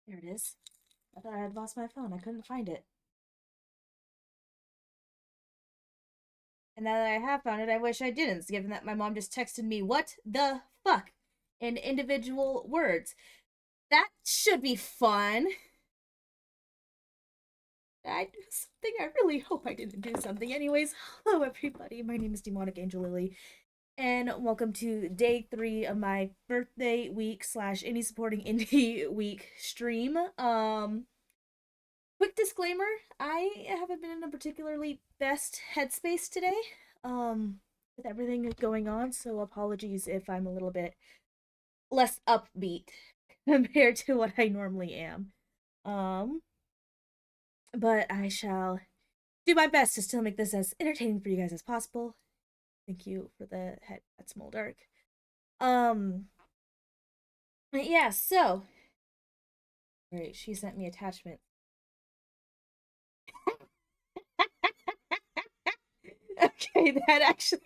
There it is. I thought I had lost my phone. I couldn't find it. And now that I have found it, I wish I didn't, given that my mom just texted me, "What the fuck?" in individual words. That should be fun. I do something. I really hope I didn't do something. Anyways, hello everybody. My name is Demonic Angel Lily, and welcome to day 3 of my birthday week slash indie supporting indie week stream. Quick disclaimer: I haven't been in a particularly best headspace today. With everything going on, so apologies if I'm a little bit less upbeat compared to what I normally am. Um, but I shall do my best to still make this as entertaining for you guys as possible. Thank you for the head at Small Dark. Um, yeah, so. Right, she sent me attachment. Okay, that actually.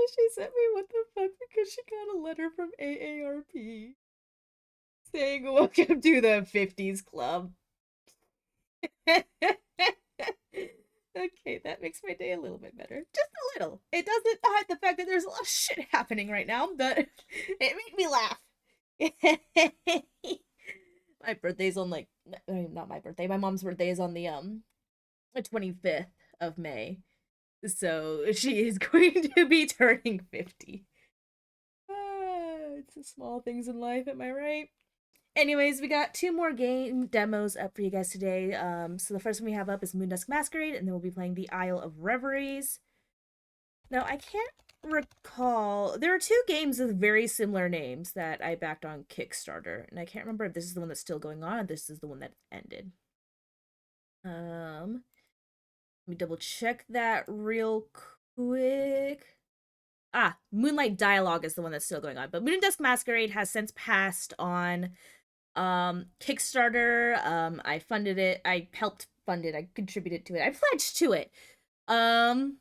She sent me what the fuck because she got a letter from AARP saying welcome to the 50s club. Okay, that makes my day a little bit better. Just a little. It doesn't hide the fact that there's a lot of shit happening right now, but it made me laugh. My birthday's on like not my birthday. My mom's birthday is on the 25th of May. So she is going to be turning 50. It's the small things in life, am I right? Anyways, we got 2 more game demos up for you guys today. So the first one we have up is Moondusk Masquerade, and then we'll be playing the Isle of Reveries. Now, I can't recall. There are 2 games with very similar names that I backed on Kickstarter, and I can't remember if this is the one that's still going on or this is the one that ended. Let me double check that real quick. Moonlight Dialogue is the one that's still going on, but Moondusk Masquerade has since passed on Kickstarter. I funded it. I helped fund it. I contributed to it. I pledged to it. And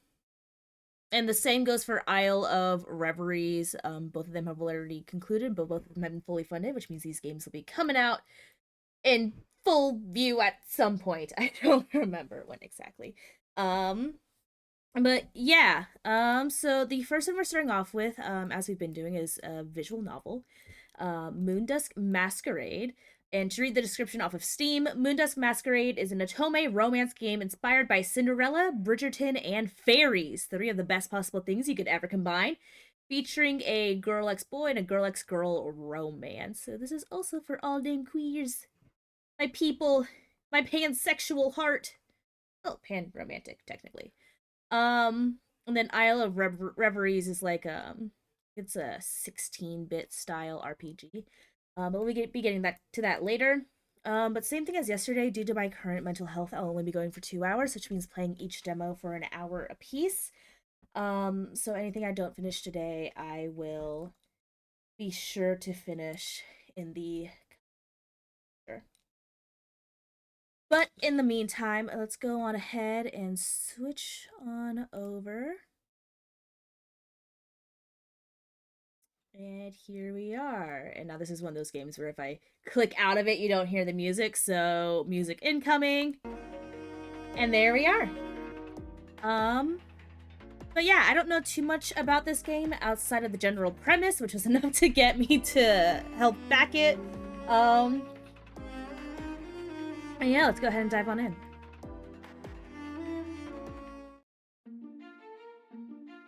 the same goes for Isle of Reveries. Both of them have already concluded, but both of them have been fully funded, which means these games will be coming out in full view at some point. I don't remember when exactly. But yeah, so the first one we're starting off with, as we've been doing, is a visual novel, Moondusk Masquerade. And to read the description off of Steam, Moondusk Masquerade is an otome romance game inspired by Cinderella, Bridgerton, and fairies, 3 of the best possible things you could ever combine, featuring a girl x boy and a girl x girl romance. So this is also for all damn queers, my people, my pansexual heart. Oh, pan romantic technically. And then Isle of Reveries is like it's a 16-bit style RPG. But we'll be getting to that later. But same thing as yesterday. Due to my current mental health, I'll only be going for 2 hours, which means playing each demo for an hour apiece. So anything I don't finish today, I will be sure to finish in the. But in the meantime, let's go on ahead and switch on over. And here we are. And now this is one of those games where if I click out of it, you don't hear the music. So music incoming. And there we are. But yeah, I don't know too much about this game outside of the general premise, which was enough to get me to help back it. And yeah, let's go ahead and dive on in.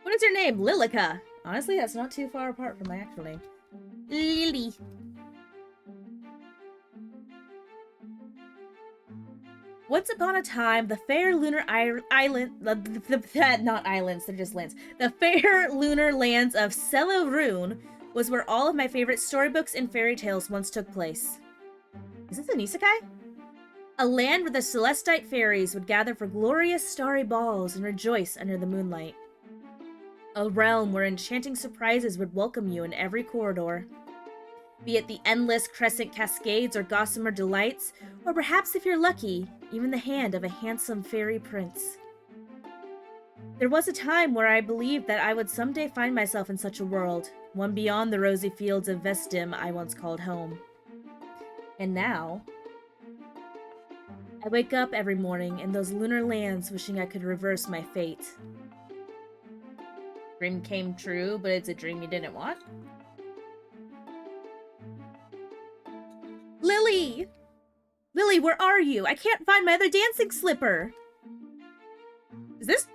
What is your name? Lilica. Honestly, that's not too far apart from my actual name. Lily. Once upon a time, the fair lunar island, not islands, they're just lands. The fair lunar lands of Celarune was where all of my favorite storybooks and fairy tales once took place. Is this an isekai? A land where the Celestite fairies would gather for glorious starry balls and rejoice under the moonlight. A realm where enchanting surprises would welcome you in every corridor. Be it the endless crescent cascades or gossamer delights, or perhaps if you're lucky, even the hand of a handsome fairy prince. There was a time where I believed that I would someday find myself in such a world, one beyond the rosy fields of Vestim I once called home. And now, I wake up every morning in those lunar lands wishing I could reverse my fate. Dream came true, but it's a dream you didn't want? Lily! Lily, where are you? I can't find my other dancing slipper! Is this...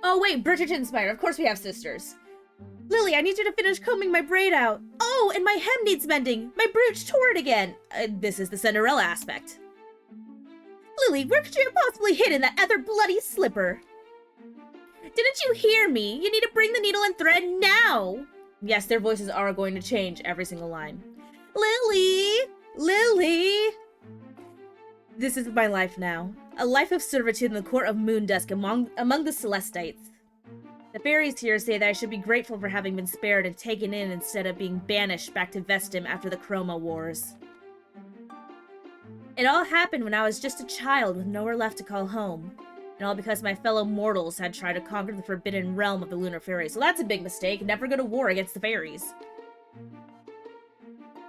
Oh wait, Bridgerton Spire. Of course we have sisters. Lily, I need you to finish combing my braid out. Oh, and my hem needs mending. My brooch tore it again. This is the Cinderella aspect. Lily, where could you have possibly hidden that other bloody slipper? Didn't you hear me? You need to bring the needle and thread now. Yes, their voices are going to change every single line. Lily! Lily! This is my life now. A life of servitude in the court of Moondusk among the Celestites. The fairies here say that I should be grateful for having been spared and taken in instead of being banished back to Vestim after the Chroma Wars. It all happened when I was just a child with nowhere left to call home. And all because my fellow mortals had tried to conquer the forbidden realm of the Lunar Fairies. So that's a big mistake. Never go to war against the fairies.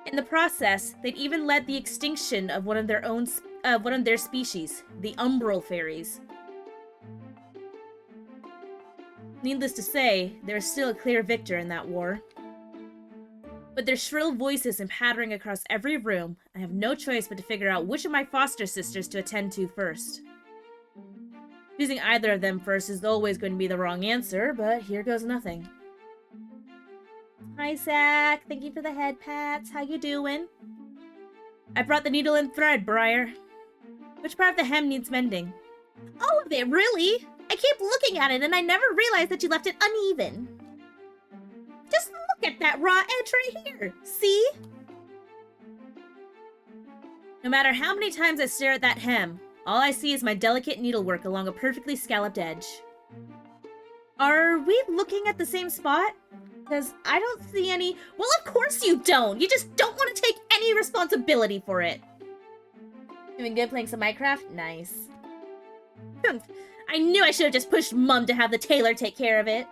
In the process, they'd even led the extinction of one of their species, the Umbral Fairies. Needless to say, there is still a clear victor in that war. With their shrill voices and pattering across every room, I have no choice but to figure out which of my foster sisters to attend to first. Choosing either of them first is always going to be the wrong answer, but here goes nothing. Hi, Zach. Thank you for the head pats. How you doing? I brought the needle and thread, Briar. Which part of the hem needs mending? All of it, really? I keep looking at it and I never realized that you left it uneven. Just look at that raw edge right here. See? No matter how many times I stare at that hem, all I see is my delicate needlework along a perfectly scalloped edge. Are we looking at the same spot? Because I don't see any... Well, of course you don't! You just don't want to take any responsibility for it! Doing good playing some Minecraft? Nice. I knew I should have just pushed Mum to have the tailor take care of it.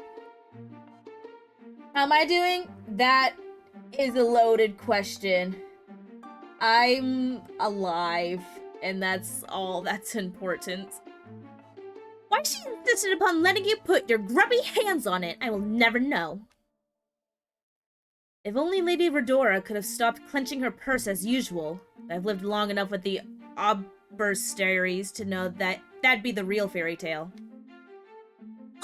How am I doing? That is a loaded question. I'm alive, and that's all that's important. Why she insisted upon letting you put your grubby hands on it, I will never know. If only Lady Redora could have stopped clenching her purse as usual. I've lived long enough with the Obersteries to know that that'd be the real fairy tale.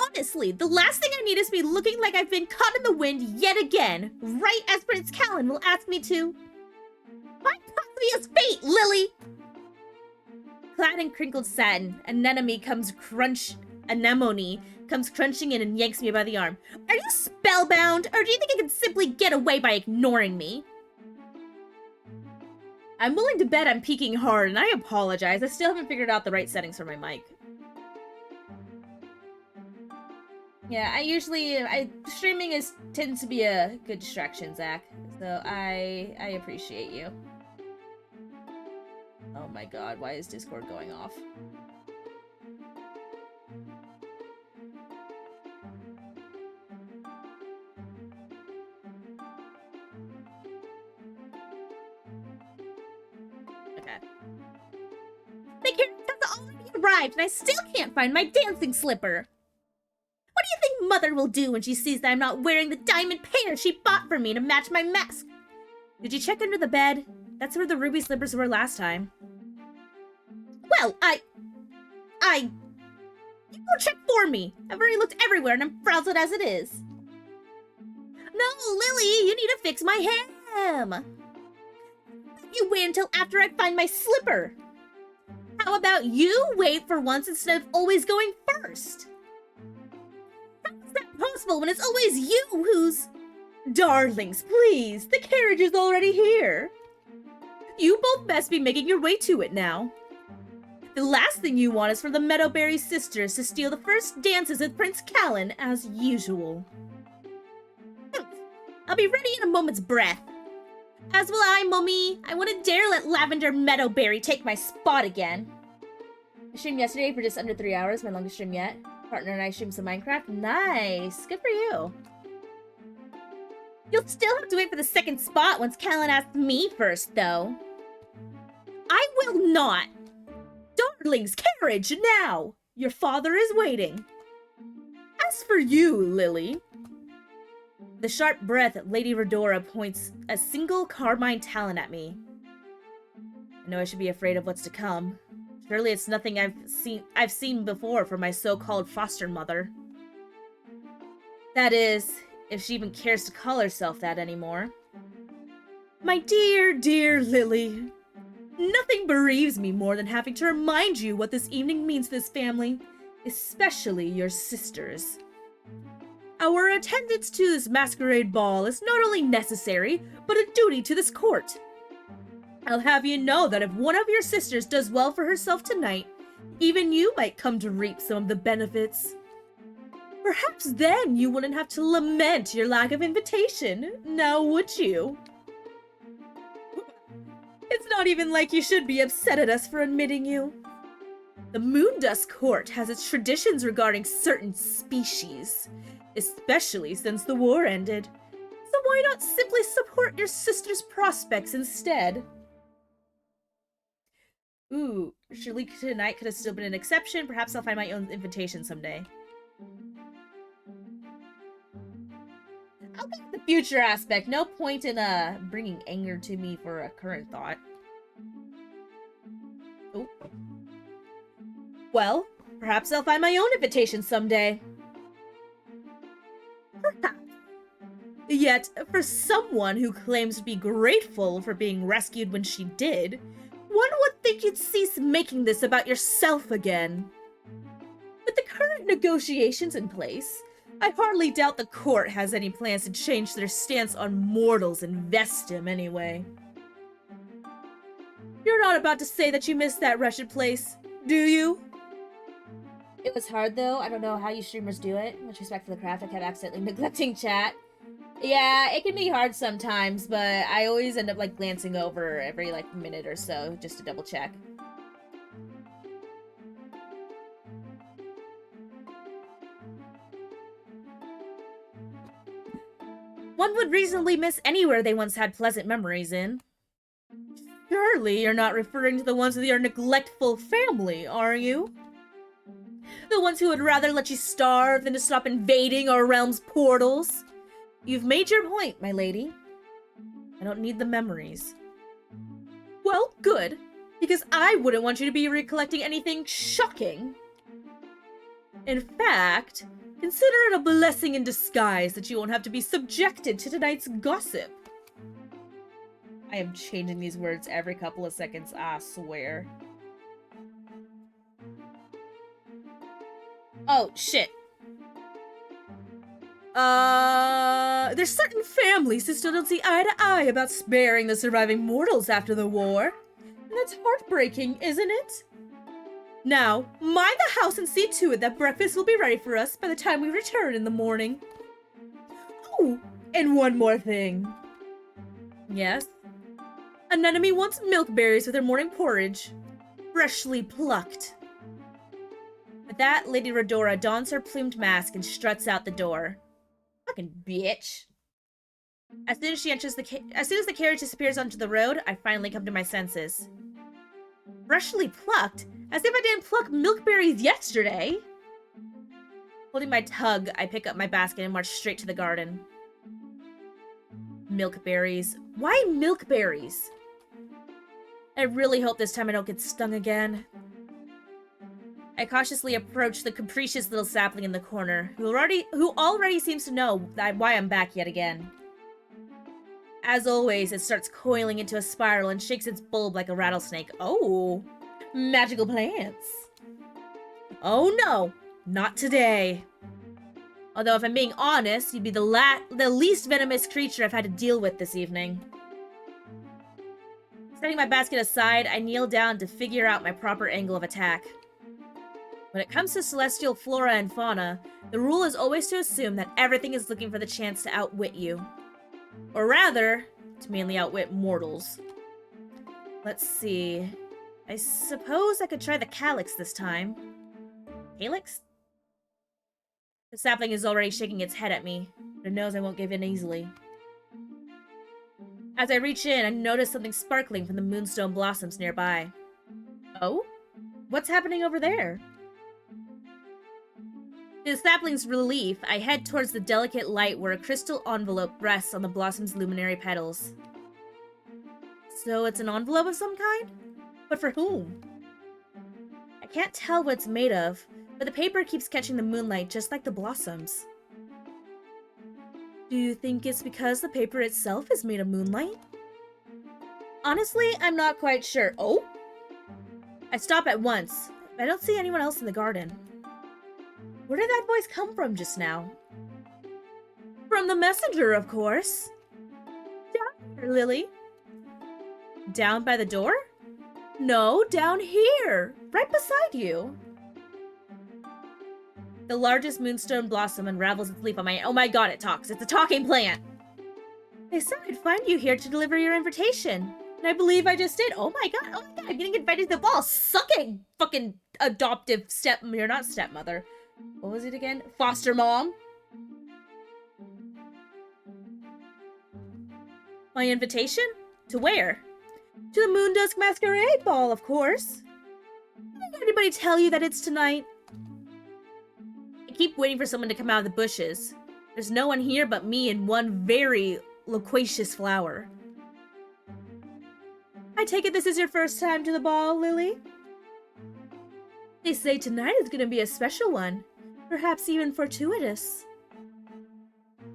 Honestly, the last thing I need is to be looking like I've been caught in the wind yet again, right as Prince Callan will ask me to. My obvious fate, Lily! Clad in crinkled satin, anemone comes crunching in and yanks me by the arm. Are you spellbound, or do you think you can simply get away by ignoring me? I'm willing to bet I'm peeking hard, and I apologize. I still haven't figured out the right settings for my mic. Yeah, streaming tends to be a good distraction, Zach. So I appreciate you. Oh my god, why is Discord going off? Okay. The carriage has already arrived, and I still can't find my dancing slipper. What do you think Mother will do when she sees that I'm not wearing the diamond pair she bought for me to match my mask? Did you check under the bed? That's where the ruby slippers were last time. Well, you go check for me. I've already looked everywhere and I'm frazzled as it is. No, Lily, you need to fix my hem. You wait until after I find my slipper. How about you wait for once instead of always going first? How is that possible when it's always you who's... Darlings, please, the carriage is already here. You both best be making your way to it now. The last thing you want is for the Meadowberry sisters to steal the first dances with Prince Callan, as usual. I'll be ready in a moment's breath. As will I, Mummy. I wouldn't dare let Lavender Meadowberry take my spot again. I streamed yesterday for just under 3 hours, my longest stream yet. Partner and I stream some Minecraft. Nice. Good for you. You'll still have to wait for the second spot once Callan asks me first, though. I will not. Darling's carriage now. Your father is waiting. As for you, Lily. The sharp breath of Lady Redora points a single carbine talon at me. I know I should be afraid of what's to come. Surely it's nothing I've seen before from my so-called foster mother. That is, if she even cares to call herself that anymore. My dear, dear Lily. Nothing bereaves me more than having to remind you what this evening means to this family, especially your sisters. Our attendance to this masquerade ball is not only necessary, but a duty to this court. I'll have you know that if one of your sisters does well for herself tonight, even you might come to reap some of the benefits. Perhaps then you wouldn't have to lament your lack of invitation, now would you? It's not even like you should be upset at us for admitting you. The Moondusk Court has its traditions regarding certain species, especially since the war ended. So why not simply support your sister's prospects instead? Ooh, surely tonight could have still been an exception. Perhaps I'll find my own invitation someday. I'll pick the future aspect. No point in bringing anger to me for a current thought. Oh. Well, perhaps I'll find my own invitation someday. Perhaps. Yet, for someone who claims to be grateful for being rescued when she did, one would think you'd cease making this about yourself again. With the current negotiations in place, I hardly doubt the court has any plans to change their stance on mortals in Vestim anyway. You're not about to say that you missed that wretched place, do you? It was hard though. I don't know how you streamers do it. Much respect for the craft, I kept accidentally neglecting chat. Yeah, it can be hard sometimes, but I always end up like glancing over every like minute or so just to double check. One would reasonably miss anywhere they once had pleasant memories in. Surely you're not referring to the ones with your neglectful family, are you? The ones who would rather let you starve than to stop invading our realm's portals? You've made your point, my lady. I don't need the memories. Well, good, because I wouldn't want you to be recollecting anything shocking. In fact, consider it a blessing in disguise that you won't have to be subjected to tonight's gossip. I am changing these words every couple of seconds, I swear. Oh, shit. There's certain families who still don't see eye to eye about sparing the surviving mortals after the war. And that's heartbreaking, isn't it? Now, mind the house and see to it that breakfast will be ready for us by the time we return in the morning. Oh, and one more thing. Yes? An enemy wants milkberries with her morning porridge. Freshly plucked. With that, Lady Redora dons her plumed mask and struts out the door. Fucking bitch. As soon as the carriage disappears onto the road, I finally come to my senses. Freshly plucked? As if I didn't pluck milkberries yesterday! Holding my tug, I pick up my basket and march straight to the garden. Milkberries. Why milkberries? I really hope this time I don't get stung again. I cautiously approach the capricious little sapling in the corner, who already seems to know why I'm back yet again. As always, it starts coiling into a spiral and shakes its bulb like a rattlesnake. Oh, magical plants. Oh no, not today. Although if I'm being honest, you'd be the least venomous creature I've had to deal with this evening. Setting my basket aside, I kneel down to figure out my proper angle of attack. When it comes to celestial flora and fauna, the rule is always to assume that everything is looking for the chance to outwit you. Or rather, to mainly outwit mortals. Let's see. I suppose I could try the calyx this time. Calyx? The sapling is already shaking its head at me, but it knows I won't give in easily. As I reach in, I notice something sparkling from the moonstone blossoms nearby. Oh? What's happening over there? To the sapling's relief, I head towards the delicate light where a crystal envelope rests on the blossom's luminary petals. So it's an envelope of some kind? But for whom? I can't tell what it's made of, but the paper keeps catching the moonlight just like the blossoms. Do you think it's because the paper itself is made of moonlight? Honestly, I'm not quite sure. Oh? I stop at once, but I don't see anyone else in the garden. Where did that voice come from just now? From the messenger, of course. Down here, Lily. Down by the door? No, down here, right beside you. The largest moonstone blossom unravels its leaf on my— oh my god, it talks. It's a talking plant. They said I'd find you here to deliver your invitation. And I believe I just did. Oh my god, I'm getting invited to the ball. Sucking fucking adoptive you're not stepmother. What was it again? Foster mom? My invitation? To where? To the Moondusk Masquerade ball, of course. Did anybody tell you that it's tonight? I keep waiting for someone to come out of the bushes. There's no one here but me and one very loquacious flower. I take it this is your first time to the ball, Lily? They say tonight is going to be a special one. Perhaps even fortuitous.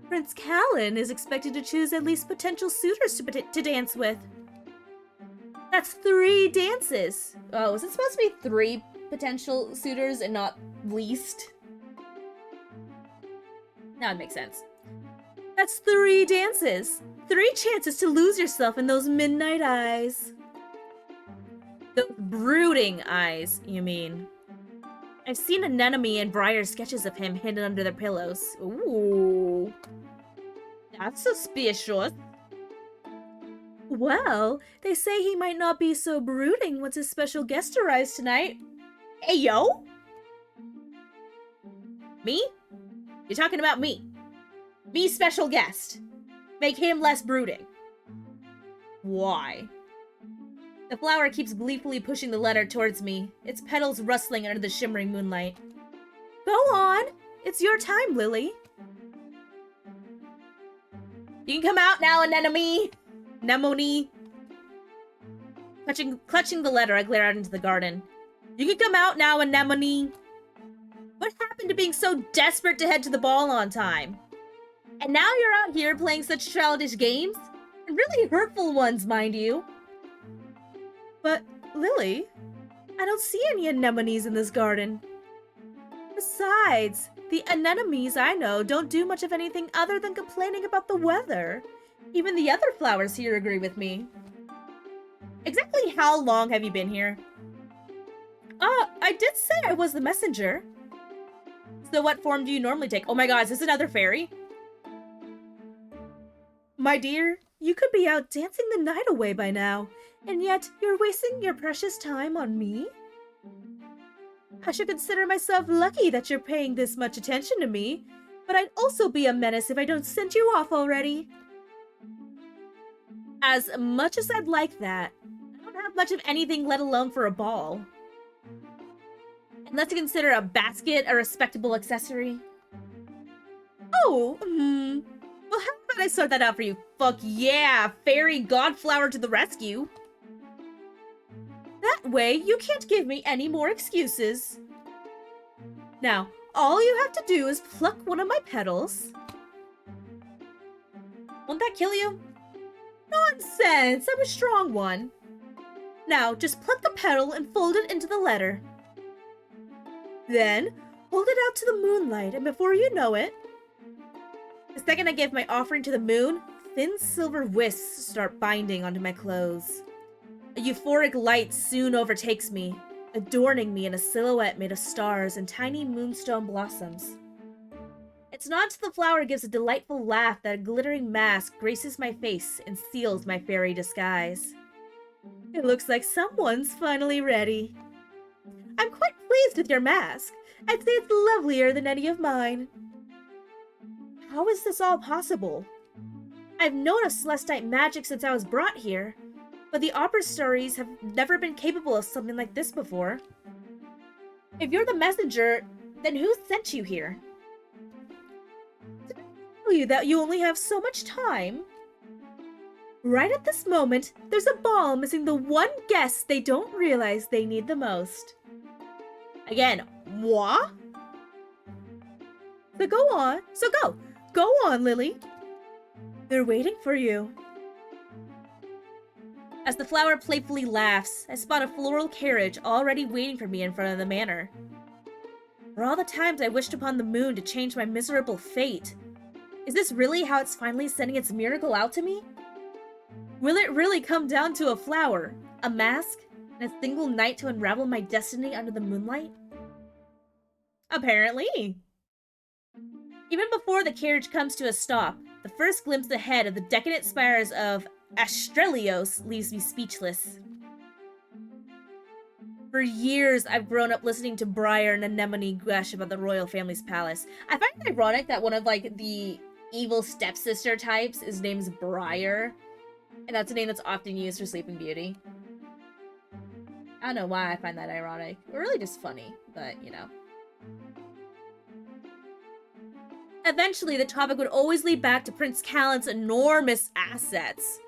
Prince Callan is expected to choose at least potential suitors to dance with. That's 3 dances. Oh, is it supposed to be 3 potential suitors and not least? Now it makes sense. That's 3 dances. 3 chances to lose yourself in those midnight eyes. Those brooding eyes, you mean? I've seen Anemone and Briar sketches of him hidden under their pillows. Ooh. That's suspicious. Well, they say he might not be so brooding once his special guest arrives tonight. Hey, yo! Me? You're talking about me. Me special guest. Make him less brooding. Why? The flower keeps gleefully pushing the letter towards me, its petals rustling under the shimmering moonlight. Go on! It's your time, Lily. You can come out now, Anemone! Nemone. Clutching the letter, I glare out into the garden. You can come out now, Anemone. What happened to being so desperate to head to the ball on time? And now you're out here playing such childish games? And really hurtful ones, mind you. But, Lily, I don't see any anemones in this garden. Besides, the anemones I know don't do much of anything other than complaining about the weather. Even the other flowers here agree with me. Exactly how long have you been here? I did say I was the messenger. So what form do you normally take? Oh my god, is this another fairy? My dear, you could be out dancing the night away by now, and yet you're wasting your precious time on me? I should consider myself lucky that you're paying this much attention to me, but I'd also be a menace if I don't send you off already. As much as I'd like that, I don't have much of anything, let alone for a ball. Unless you consider a basket a respectable accessory. Oh, well, how about I sort that out for you? Fuck yeah, fairy godflower to the rescue. That way, you can't give me any more excuses. Now, all you have to do is pluck one of my petals. Won't that kill you? Nonsense! I'm a strong one. Now, just pluck the petal and fold it into the letter. Then, hold it out to the moonlight, and before you know it, the second I give my offering to the moon, thin silver wisps start binding onto my clothes. A euphoric light soon overtakes me, adorning me in a silhouette made of stars and tiny moonstone blossoms. Its nod to the flower gives a delightful laugh that a glittering mask graces my face and seals my fairy disguise. It looks like someone's finally ready. I'm quite pleased with your mask. I'd say it's lovelier than any of mine. How is this all possible? I've known of Celestite magic since I was brought here, but the opera stories have never been capable of something like this before. If you're the messenger, then who sent you here? Did I tell you that you only have so much time? Right at this moment, there's a ball missing the one guest they don't realize they need the most. Again, moi? So go on. Go on, Lily. They're waiting for you. As the flower playfully laughs, I spot a floral carriage already waiting for me in front of the manor. For all the times I wished upon the moon to change my miserable fate, is this really how it's finally sending its miracle out to me? Will it really come down to a flower, a mask, and a single night to unravel my destiny under the moonlight? Apparently. Even before the carriage comes to a stop, the first glimpse ahead of the decadent spires of Astrelios leaves me speechless. For years, I've grown up listening to Briar and Anemone gush about the royal family's palace. I find it ironic that one of, the evil stepsister types is named Briar, and that's a name that's often used for Sleeping Beauty. I don't know why I find that ironic. Or really just funny, but, you know. Eventually, the topic would always lead back to Prince Callan's enormous assets.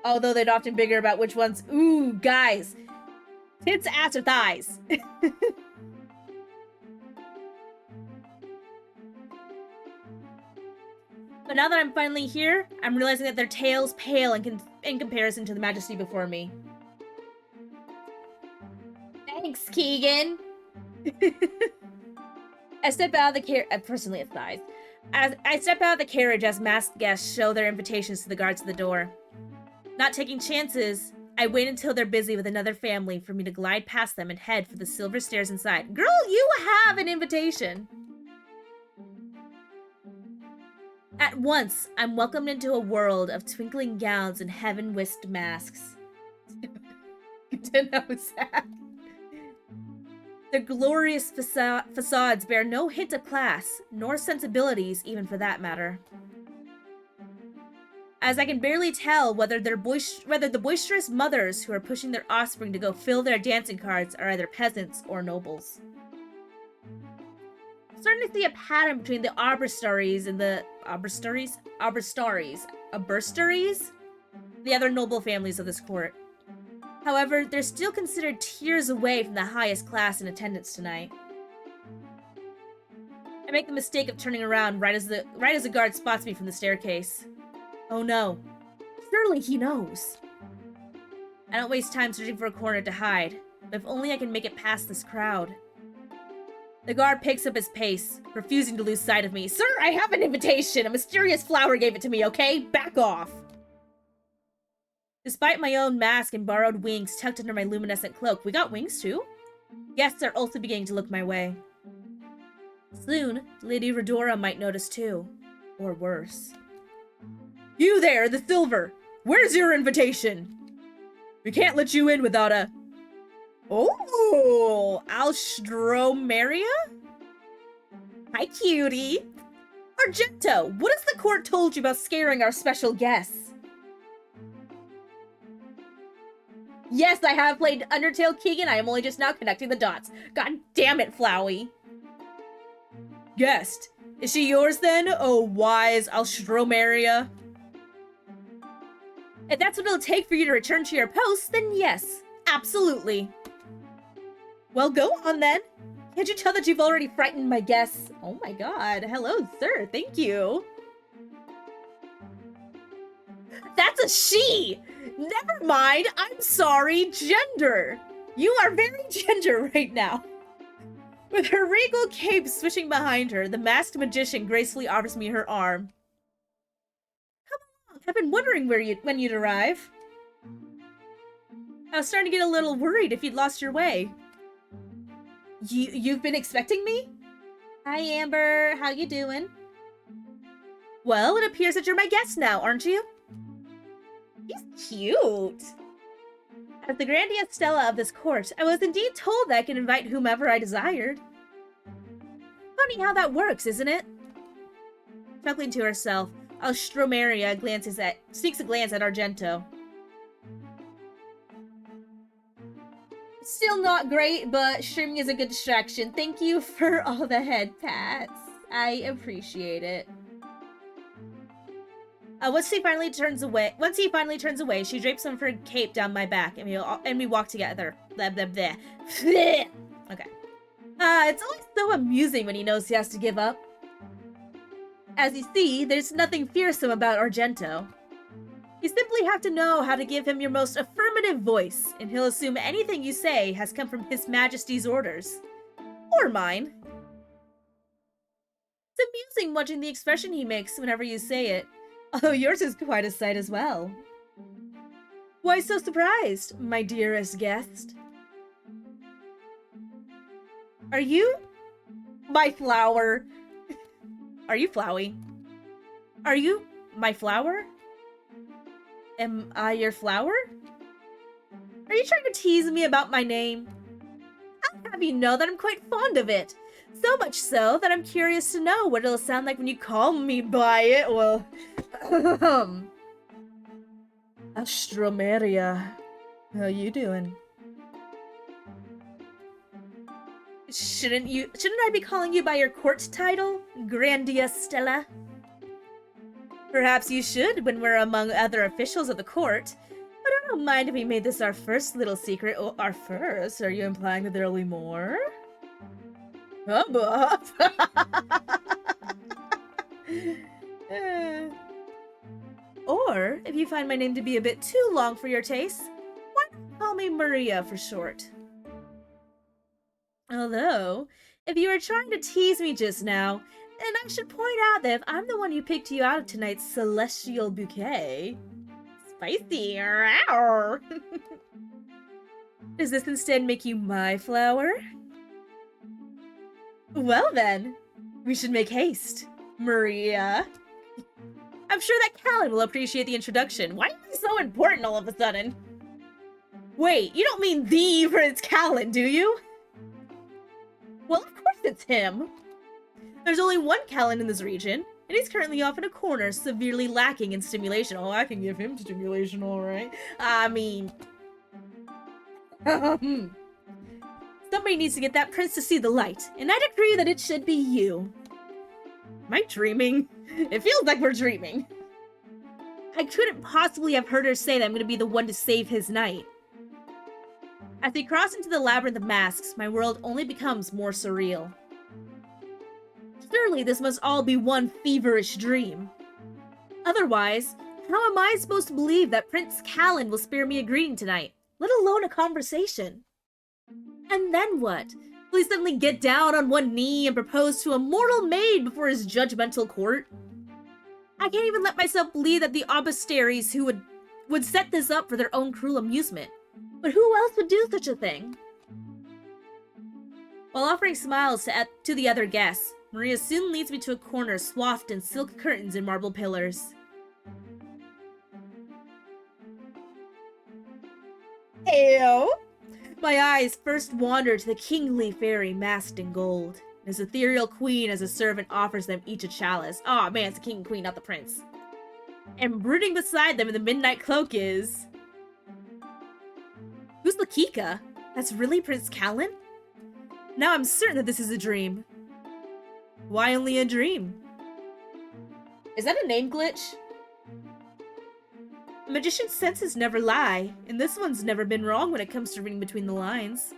Although they'd often bigger about which ones, ooh, guys, tits, ass, or thighs. But now that I'm finally here, I'm realizing that their tails pale in comparison to the majesty before me. Thanks, Keegan. I step out of the carriage. Personally, it's thighs. As I step out of the carriage as masked guests show their invitations to the guards at the door. Not taking chances, I wait until they're busy with another family for me to glide past them and head for the silver stairs inside. Girl, you have an invitation! At once, I'm welcomed into a world of twinkling gowns and heaven-whisked masks. Good to know, Zach. Their glorious facades bear no hint of class, nor sensibilities, even for that matter. As I can barely tell whether the boisterous mothers who are pushing their offspring to go fill their dancing cards are either peasants or nobles. I'm starting to see a pattern between the Arberstaries and the Arberstaries, the other noble families of this court. However, they're still considered tiers away from the highest class in attendance tonight. I make the mistake of turning around right as the guard spots me from the staircase. Oh no. Surely he knows. I don't waste time searching for a corner to hide, but if only I can make it past this crowd. The guard picks up his pace, refusing to lose sight of me. Sir, I have an invitation! A mysterious flower gave it to me, okay? Back off! Despite my own mask and borrowed wings tucked under my luminescent cloak, we got wings too? Guests are also beginning to look my way. Soon, Lady Redora might notice too. Or worse. You there, the silver! Where's your invitation? We can't let you in without a... Oh! Alstromeria? Hi, cutie! Argento, what has the court told you about scaring our special guests? Yes, I have played Undertale, Keegan. I am only just now connecting the dots. God damn it, Flowey. Guest. Is she yours then, oh wise Alstromeria? If that's what it'll take for you to return to your post, then yes, absolutely. Well, go on then. Can't you tell that you've already frightened my guests? Oh my god, hello, sir, thank you. That's a she! Never mind, I'm sorry, gender. You are very gender right now. With her regal cape swishing behind her, the masked magician gracefully offers me her arm. Come along, I've been wondering when you'd arrive. I was starting to get a little worried if you'd lost your way. You've been expecting me? Hi, Amber. How you doing? Well, it appears that you're my guest now, aren't you? He's cute. As the Grandia Stella of this court, I was indeed told that I could invite whomever I desired. Funny how that works, isn't it? Chuckling to herself, Alstroemeria sneaks a glance at Argento. Still not great, but streaming is a good distraction. Thank you for all the head pats. I appreciate it. Once he finally turns away, she drapes some of her cape down my back, and we walk together. Blah, blah, blah. Okay. It's always so amusing when he knows he has to give up. As you see, there's nothing fearsome about Argento. You simply have to know how to give him your most affirmative voice, and he'll assume anything you say has come from His Majesty's orders. Or mine. It's amusing watching the expression he makes whenever you say it. Although yours is quite a sight as well. Why so surprised, my dearest guest? Are you my flower? Are you Flowey? Are you my flower? Am I your flower? Are you trying to tease me about my name? I'll have you know that I'm quite fond of it. So much so that I'm curious to know what it'll sound like when you call me by it. Well, Astromeria, how you doing? Shouldn't I be calling you by your court title, Grandia Stella? Perhaps you should when we're among other officials of the court. But I don't mind if we made this our first little secret. Oh, our first? Are you implying that there'll be more? Or, if you find my name to be a bit too long for your taste, why not call me Maria for short? Although, if you were trying to tease me just now, then I should point out that if I'm the one who picked you out of tonight's celestial bouquet... Spicy! Does this instead make you my flower? Well then, we should make haste, Maria. I'm sure that Callan will appreciate the introduction. Why am I so important all of a sudden? Wait, you don't mean the Prince Callan, do you? Well, of course it's him. There's only one Callan in this region, and he's currently off in a corner, severely lacking in stimulation. Oh, I can give him stimulation, alright. I mean... Somebody needs to get that prince to see the light, and I'd agree that it should be you. Am I dreaming? It feels like we're dreaming. I couldn't possibly have heard her say that I'm going to be the one to save his night. As we cross into the labyrinth of masks, my world only becomes more surreal. Surely this must all be one feverish dream. Otherwise, how am I supposed to believe that Prince Callan will spare me a greeting tonight, let alone a conversation? And then what? Will he suddenly get down on one knee and propose to a mortal maid before his judgmental court? I can't even let myself believe that the obestaries who would set this up for their own cruel amusement. But who else would do such a thing? While offering smiles to the other guests, Maria soon leads me to a corner swathed in silk curtains and marble pillars. Ew! My eyes first wander to the kingly fairy masked in gold. His ethereal queen as a servant offers them each a chalice. Aw, man, it's the king and queen, not the prince. And brooding beside them in the midnight cloak is... Who's Lakika? That's really Prince Callan? Now I'm certain that this is a dream. Why only a dream? Is that a name glitch? A magician's senses never lie, and this one's never been wrong when it comes to reading between the lines.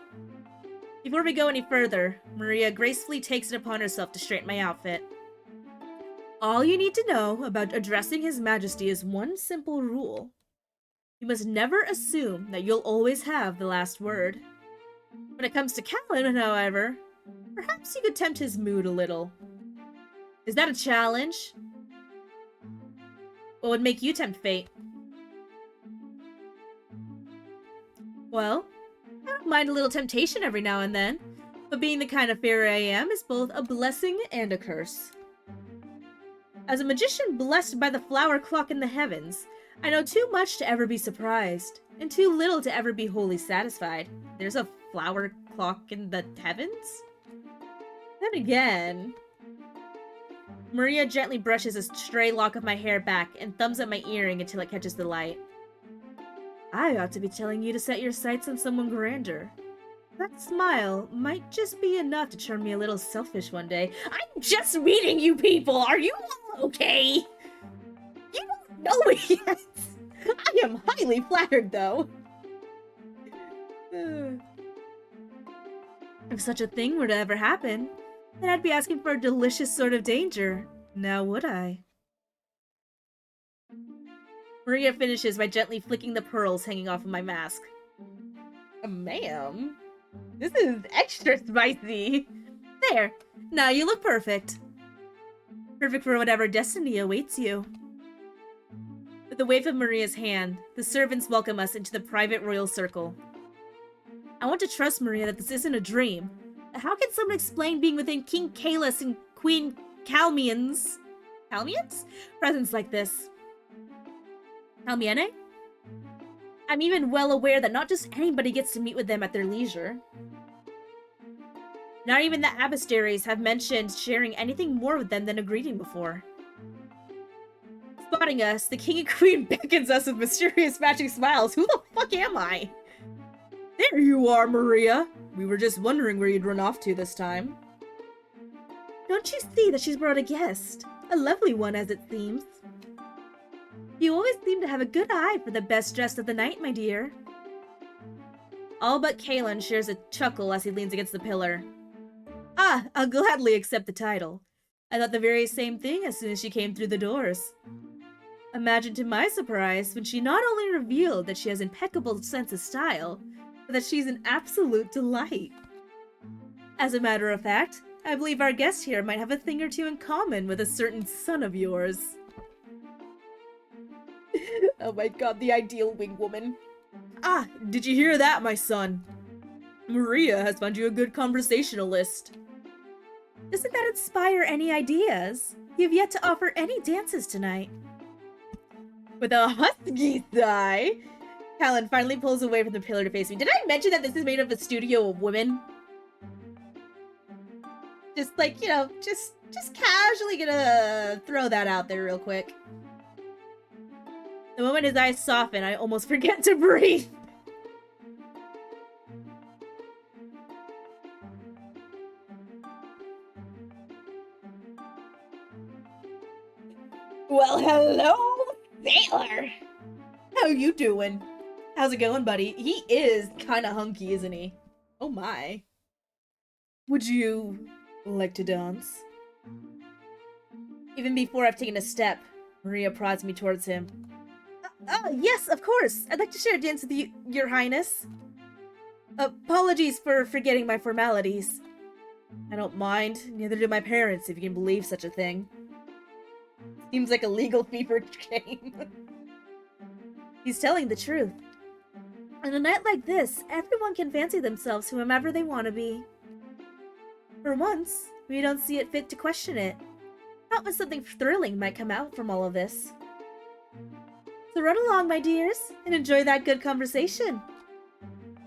Before we go any further, Maria gracefully takes it upon herself to straighten my outfit. All you need to know about addressing His Majesty is one simple rule. You must never assume that you'll always have the last word. When it comes to Callan, however, perhaps you could tempt his mood a little. Is that a challenge? What would make you tempt fate? Well, I don't mind a little temptation every now and then, but being the kind of fairy I am is both a blessing and a curse. As a magician blessed by the flower clock in the heavens, I know too much to ever be surprised, and too little to ever be wholly satisfied. There's a flower clock in the heavens? Then again... Maria gently brushes a stray lock of my hair back and thumbs up my earring until it catches the light. I ought to be telling you to set your sights on someone grander. That smile might just be enough to turn me a little selfish one day. I'm just meeting you people! Are you all okay? You don't know me yet! I am highly flattered, though. If such a thing were to ever happen, then I'd be asking for a delicious sort of danger. Now would I? Maria finishes by gently flicking the pearls hanging off of my mask. Ma'am, this is extra spicy. There, now you look perfect. Perfect for whatever destiny awaits you. With a wave of Maria's hand, the servants welcome us into the private royal circle. I want to trust Maria that this isn't a dream. How can someone explain being within King Kalis and Queen Calmian's presence like this? Calmiene? I'm even well aware that not just anybody gets to meet with them at their leisure. Not even the Abbastaries have mentioned sharing anything more with them than a greeting before. Spotting us, the King and Queen beckons us with mysterious matching smiles. Who the fuck am I? There you are, Maria. We were just wondering where you'd run off to this time. Don't you see that she's brought a guest? A lovely one, as it seems. You always seem to have a good eye for the best dressed of the night, my dear. All but Kalen shares a chuckle as he leans against the pillar. Ah, I'll gladly accept the title. I thought the very same thing as soon as she came through the doors. Imagine to my surprise when she not only revealed that she has impeccable sense of style, but that she's an absolute delight. As a matter of fact, I believe our guest here might have a thing or two in common with a certain son of yours. Oh my god, the ideal wing woman. Ah, did you hear that, my son? Maria has found you a good conversationalist. Doesn't that inspire any ideas? You've yet to offer any dances tonight. With a husky sigh, Callan finally pulls away from the pillar to face me. Did I mention that this is made of a studio of women? Just like, you know, just casually gonna throw that out there real quick. The moment his eyes soften, I almost forget to breathe. Well, hello, sailor. How you doing? How's it going, buddy? He is kind of hunky, isn't he? Oh my. Would you like to dance? Even before I've taken a step, Maria prods me towards him. Yes, of course. I'd like to share a dance with you, Your Highness. Apologies for forgetting my formalities. I don't mind, neither do my parents, if you can believe such a thing. Seems like a legal fever game. He's telling the truth. On a night like this, everyone can fancy themselves whomever they want to be. For once, we don't see it fit to question it. Not when something thrilling might come out from all of this. So run along, my dears, and enjoy that good conversation.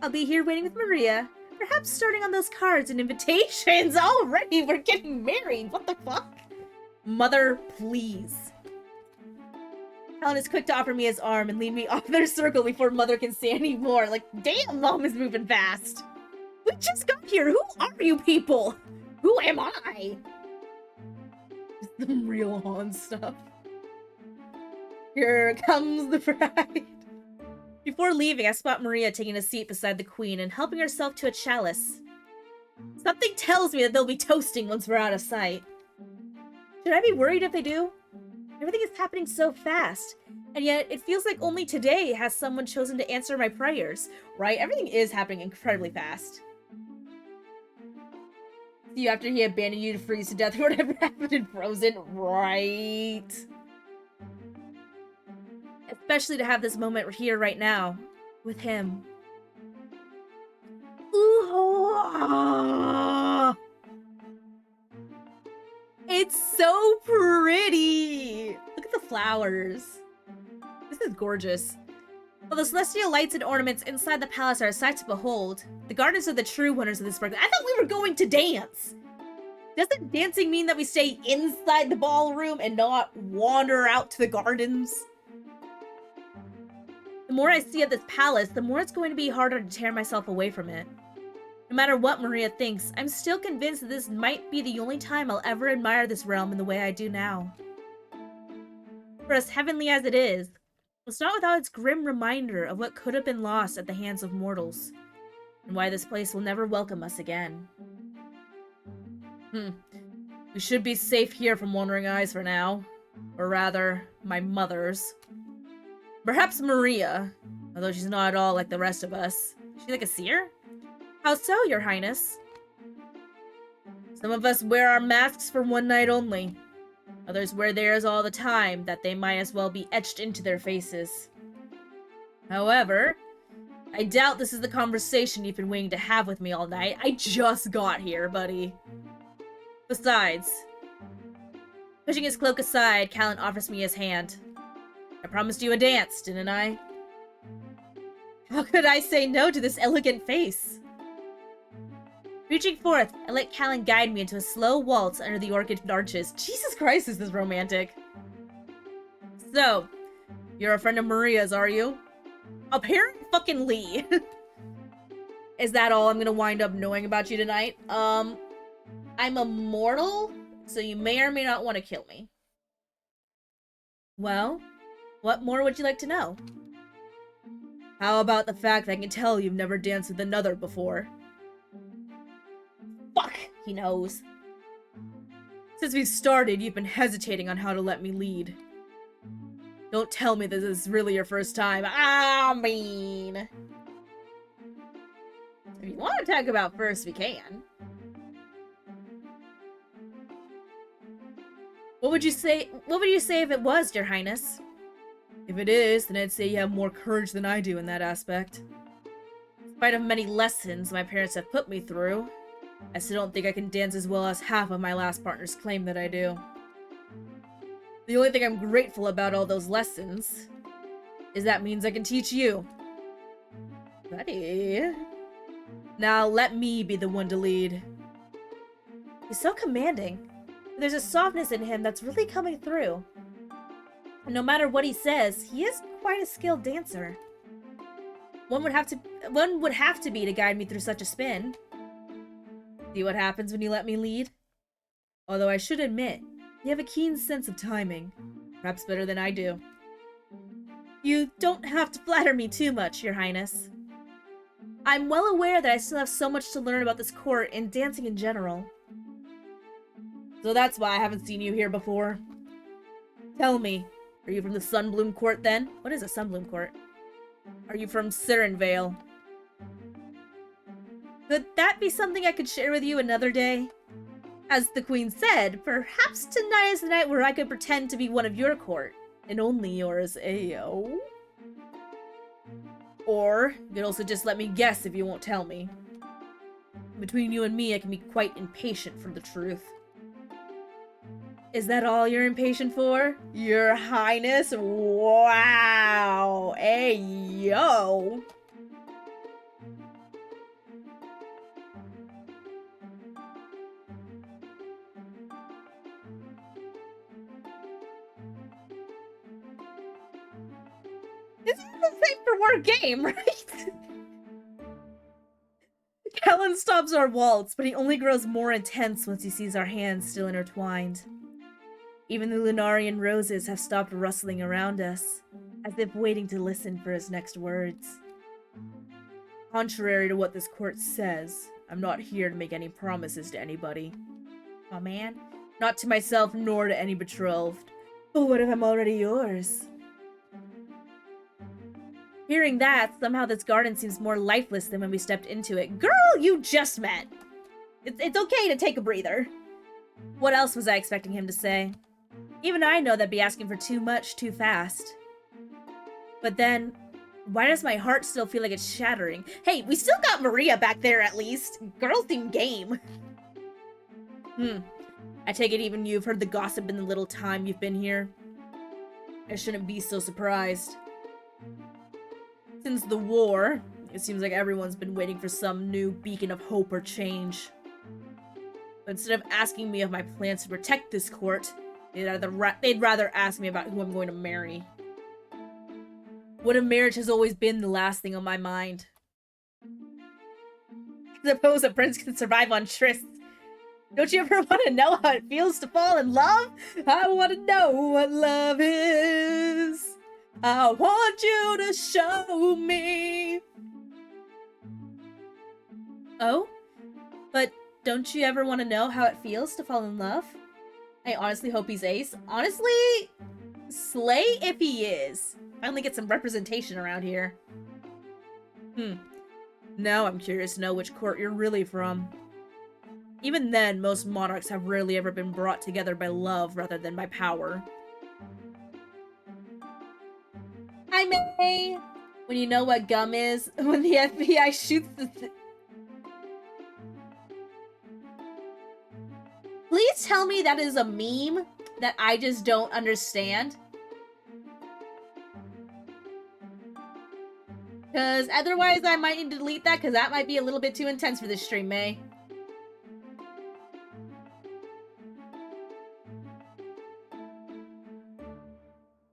I'll be here waiting with Maria, perhaps starting on those cards and invitations. Already, we're getting married. What the fuck? Mother, please. Helen is quick to offer me his arm and lead me off their circle before Mother can say any more. Like, damn, Mom is moving fast. We just got here. Who are you people? Who am I? Some real Han stuff. Here comes the bride. Before leaving, I spot Maria taking a seat beside the queen and helping herself to a chalice. Something tells me that they'll be toasting once we're out of sight. Should I be worried if they do? Everything is happening so fast, and yet it feels like only today has someone chosen to answer my prayers, right? Everything is happening incredibly fast. See you after he abandoned you to freeze to death or whatever happened in Frozen, right? Especially to have this moment here right now, with him. Ooh! It's so pretty! Look at the flowers. This is gorgeous. While the celestial lights and ornaments inside the palace are a sight to behold, the gardens are the true winners of this sparkle. I thought we were going to dance! Doesn't dancing mean that we stay inside the ballroom and not wander out to the gardens? The more I see of this palace, the more it's going to be harder to tear myself away from it. No matter what Maria thinks, I'm still convinced that this might be the only time I'll ever admire this realm in the way I do now. For as heavenly as it is, it's not without its grim reminder of what could have been lost at the hands of mortals, and why this place will never welcome us again. We should be safe here from wandering eyes for now. Or rather, my mother's. Perhaps Maria, although she's not at all like the rest of us. Is she like a seer? How so, your highness? Some of us wear our masks for one night only. Others wear theirs all the time, that they might as well be etched into their faces. However, I doubt this is the conversation you've been waiting to have with me all night. I just got here, buddy. Besides, pushing his cloak aside, Callan offers me his hand. I promised you a dance, didn't I? How could I say no to this elegant face? Reaching forth, I let Callan guide me into a slow waltz under the orchid arches. Jesus Christ, is this romantic? So, you're a friend of Maria's, are you? Apparently. Is that all I'm gonna wind up knowing about you tonight? I'm a mortal, so you may or may not want to kill me. Well, what more would you like to know? How about the fact that I can tell you've never danced with another before? Fuck! He knows. Since we started, you've been hesitating on how to let me lead. Don't tell me this is really your first time. I mean... If you want to talk about first, we can. What would you say if it was, your highness? If it is, then I'd say you have more courage than I do in that aspect. In spite of many lessons my parents have put me through, I still don't think I can dance as well as half of my last partners claim that I do. The only thing I'm grateful about all those lessons is that means I can teach you. Buddy. Now let me be the one to lead. He's so commanding. There's a softness in him that's really coming through. And no matter what he says, he is quite a skilled dancer. One would have to be to guide me through such a spin. See what happens when you let me lead? Although I should admit, you have a keen sense of timing. Perhaps better than I do. You don't have to flatter me too much, your highness. I'm well aware that I still have so much to learn about this court and dancing in general. So that's why I haven't seen you here before. Tell me, are you from the Sunbloom Court then? What is a Sunbloom Court? Are you from Sirenvale? Could that be something I could share with you another day? As the queen said, perhaps tonight is the night where I could pretend to be one of your court, and only yours, ayo. Or, you could also just let me guess if you won't tell me. Between you and me, I can be quite impatient for the truth. Is that all you're impatient for? Your highness? Wow! Ayo! This is a safe for work game, right? Callan stops our waltz, but he only grows more intense once he sees our hands still intertwined. Even the Lunarian roses have stopped rustling around us, as if waiting to listen for his next words. Contrary to what this court says, I'm not here to make any promises to anybody. Aw, man. Not to myself, nor to any betrothed. But what if I'm already yours? Hearing that, somehow this garden seems more lifeless than when we stepped into it. Girl, you just met! It's okay to take a breather. What else was I expecting him to say? Even I know that'd be asking for too much too fast. But then, why does my heart still feel like it's shattering? Hey, we still got Maria back there at least. Girls seem game. I take it even you've heard the gossip in the little time you've been here. I shouldn't be so surprised. Since the war, it seems like everyone's been waiting for some new beacon of hope or change. Instead of asking me of my plans to protect this court, they'd rather ask me about who I'm going to marry. What if marriage has always been the last thing on my mind? I suppose a prince can survive on trysts. Don't you ever want to know how it feels to fall in love? I want to know what love is. I want you to show me. Oh? But don't you ever want to know how it feels to fall in love? I honestly hope he's ace. Honestly, slay if he is. Finally get some representation around here. Now I'm curious to know which court you're really from. Even then, most monarchs have rarely ever been brought together by love rather than by power. Hi, May! When you know what gum is, when the FBI shoots the Please tell me that is a meme that I just don't understand. Because otherwise I might need to delete that because that might be a little bit too intense for this stream, May.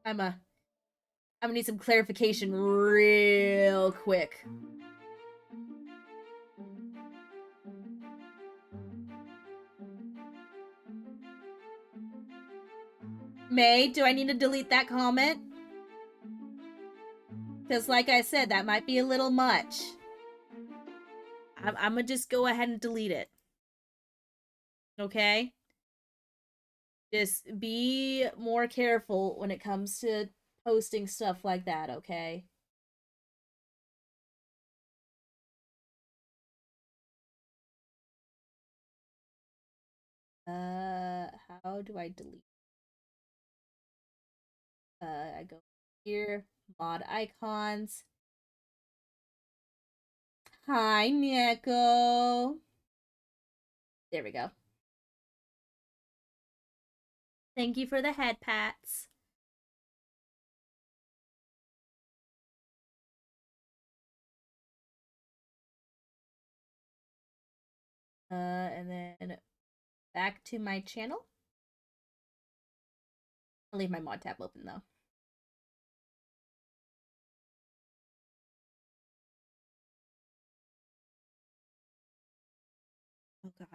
I'm gonna need some clarification real quick. May, do I need to delete that comment? Because like I said, that might be a little much. I'm gonna just go ahead and delete it. Okay? Just be more careful when it comes to posting stuff like that, okay? How do I delete? I go here, mod icons. Hi, Nico. There we go. Thank you for the head pats. And then back to my channel. I'll leave my mod tab open though. Oh god.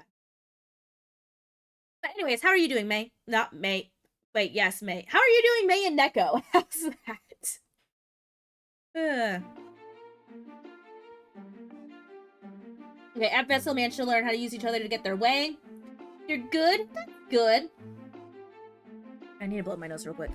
But anyways, how are you doing, May? Not May. Wait, yes, May. How are you doing, May and Neko? How's that? Okay, at Vessel Man should learn how to use each other to get their way. You're good? That's good. I need to blow my nose real quick.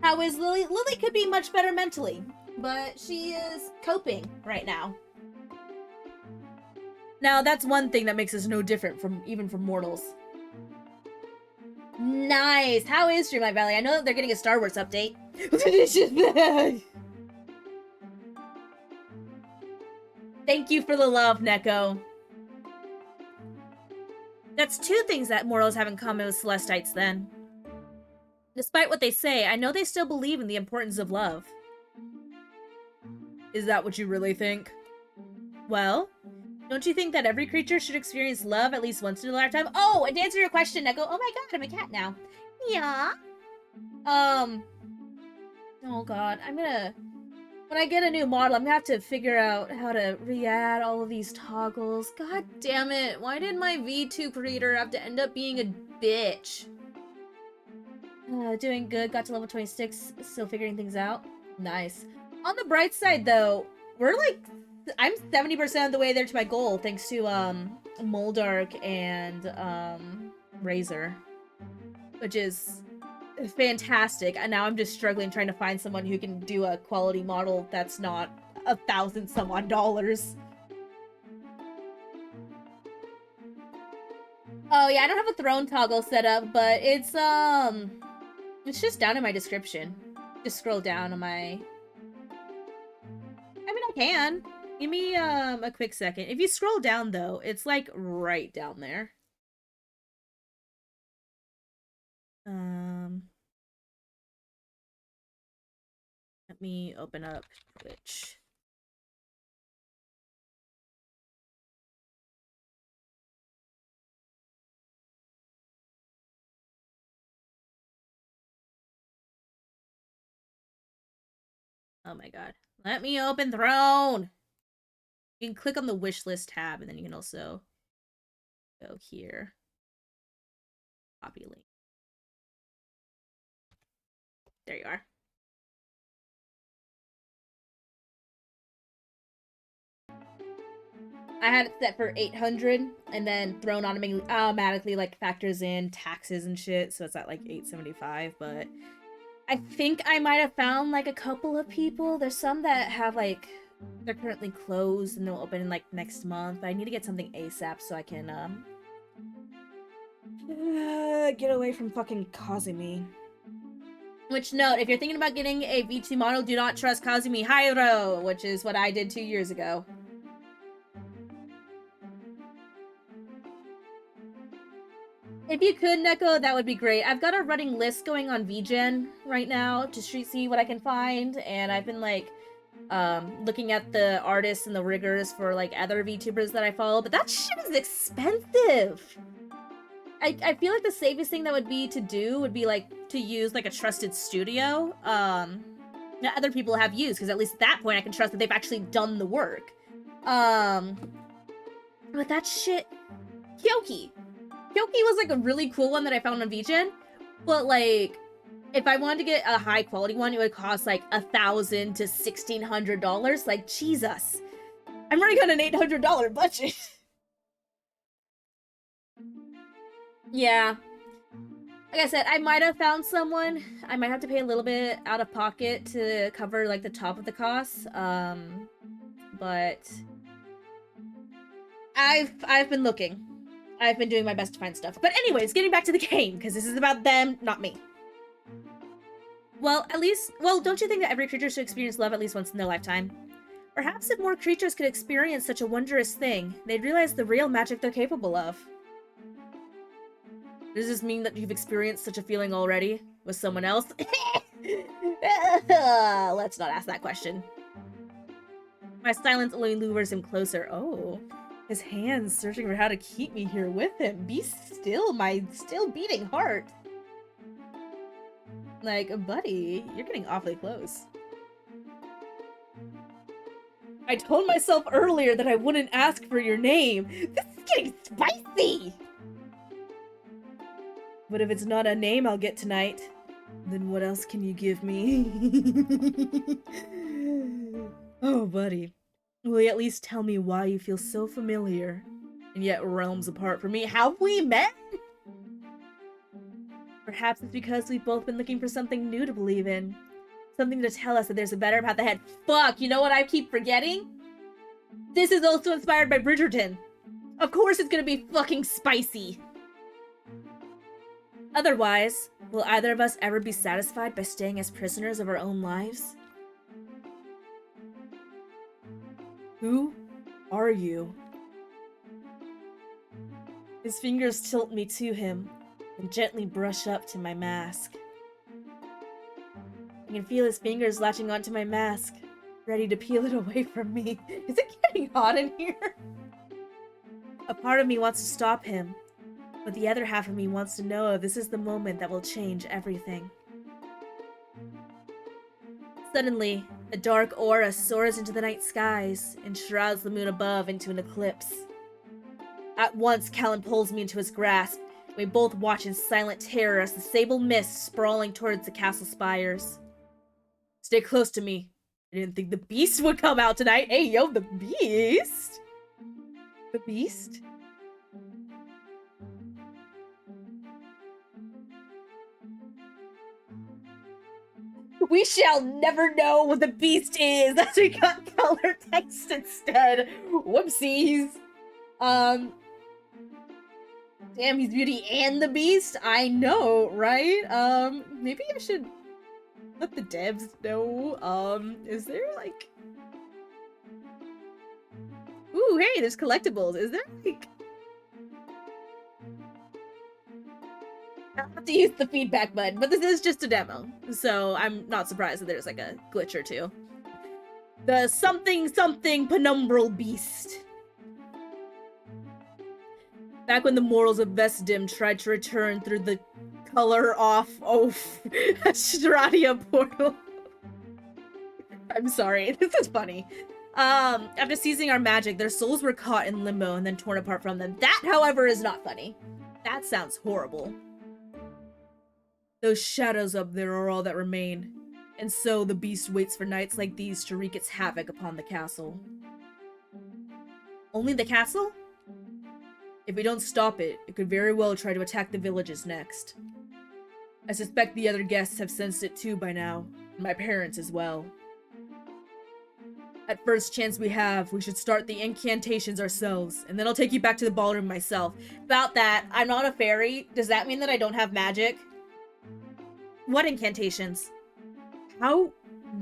How is Lily? Lily could be much better mentally, but she is coping right now. Now, that's one thing that makes us no different from even from mortals. Nice. How is Dreamlight Valley? I know that they're getting a Star Wars update. Thank you for the love, Neko. That's two things that mortals have in common with Celestites, then. Despite what they say, I know they still believe in the importance of love. Is that what you really think? Well, don't you think that every creature should experience love at least once in a lifetime? Oh, and to answer your question, Neko, oh my god, I'm a cat now. Yeah. Oh god, when I get a new model, I'm gonna have to figure out how to re-add all of these toggles. God damn it, why did my V2 creator have to end up being a bitch? Doing good, got to level 26, still figuring things out. Nice. On the bright side, though, I'm 70% of the way there to my goal, thanks to, Moldark and, Razor. Which is fantastic, and now I'm just struggling trying to find someone who can do a quality model that's not $1,000 some odd dollars. Oh yeah, I don't have a throne toggle set up, but it's just down in my description. Just scroll down on my... I mean, I can. Give me a quick second. If you scroll down though, it's like right down there. me open up Twitch. Oh my god. Let me open Throne! You can click on the wish list tab, and then you can also go here. Copy link. There you are. I had it set for 800, and then Throne automatically like factors in taxes and shit, so it's at like 875. But I think I might have found like a couple of people. There's some that have like they're currently closed and they'll open in like next month. But I need to get something ASAP so I can get away from fucking Kazumi. Which, note, if you're thinking about getting a V2 model, do not trust Kazumi Hyro, which is what I did 2 years ago. If you could, Neko, that would be great. I've got a running list going on VGen right now to see what I can find, and I've been, like, looking at the artists and the riggers for, like, other VTubers that I follow, but that shit is expensive! I feel like the safest thing that would be to do would be, like, to use, like, a trusted studio, that other people have used, because at least at that point I can trust that they've actually done the work. But that shit... Kyoki! Kyoki was, like, a really cool one that I found on VGen, but, like, if I wanted to get a high-quality one, it would cost, like, $1,000 to $1,600. Like, Jesus. I'm running on an $800 budget. Yeah. Like I said, I might have found someone. I might have to pay a little bit out of pocket to cover, like, the top of the costs. But... I've been looking. I've been doing my best to find stuff. But anyways, getting back to the game, because this is about them, not me. Well, don't you think that every creature should experience love at least once in their lifetime? Perhaps if more creatures could experience such a wondrous thing, they'd realize the real magic they're capable of. Does this mean that you've experienced such a feeling already? With someone else? Let's not ask that question. My silence only lures him closer. Oh. His hands searching for how to keep me here with him. Be still, my still beating heart. Like, buddy, you're getting awfully close. I told myself earlier that I wouldn't ask for your name. This is getting spicy! But if it's not a name I'll get tonight, then what else can you give me? Oh, buddy. Will you at least tell me why you feel so familiar, and yet realms apart from me? Have we met? Perhaps it's because we've both been looking for something new to believe in. Something to tell us that there's a better path ahead. Fuck, you know what I keep forgetting? This is also inspired by Bridgerton. Of course it's gonna be fucking spicy. Otherwise, will either of us ever be satisfied by staying as prisoners of our own lives? Who are you? His fingers tilt me to him and gently brush up to my mask. I can feel his fingers latching onto my mask, ready to peel it away from me. Is it getting hot in here? A part of me wants to stop him, but the other half of me wants to know if this is the moment that will change everything. Suddenly, a dark aura soars into the night skies and shrouds the moon above into an eclipse. At once, Callan pulls me into his grasp. We both watch in silent terror as the sable mist sprawling towards the castle spires. Stay close to me. I didn't think the beast would come out tonight. Hey, yo, the beast? The beast? We shall never know what the beast is, as we got color text instead. Whoopsies. Damn, he's Beauty and the Beast? I know, right? Maybe I should let the devs know. Is there, like... Ooh, hey, there's collectibles. Is there, like... to use the feedback button, but this is just a demo, so I'm not surprised that there's like a glitch or two. The something penumbral beast. Back when the mortals of Vestdim tried to return through the color off Stratia portal. I'm sorry, this is funny. After seizing our magic, their souls were caught in limbo and then torn apart from them. That, however, is not funny. That sounds horrible. Those shadows up there are all that remain, and so the beast waits for nights like these to wreak its havoc upon the castle. Only the castle? If we don't stop it, it could very well try to attack the villages next. I suspect the other guests have sensed it too by now, and my parents as well. At first chance we have, we should start the incantations ourselves, and then I'll take you back to the ballroom myself. About that, I'm not a fairy. Does that mean that I don't have magic? What incantations? How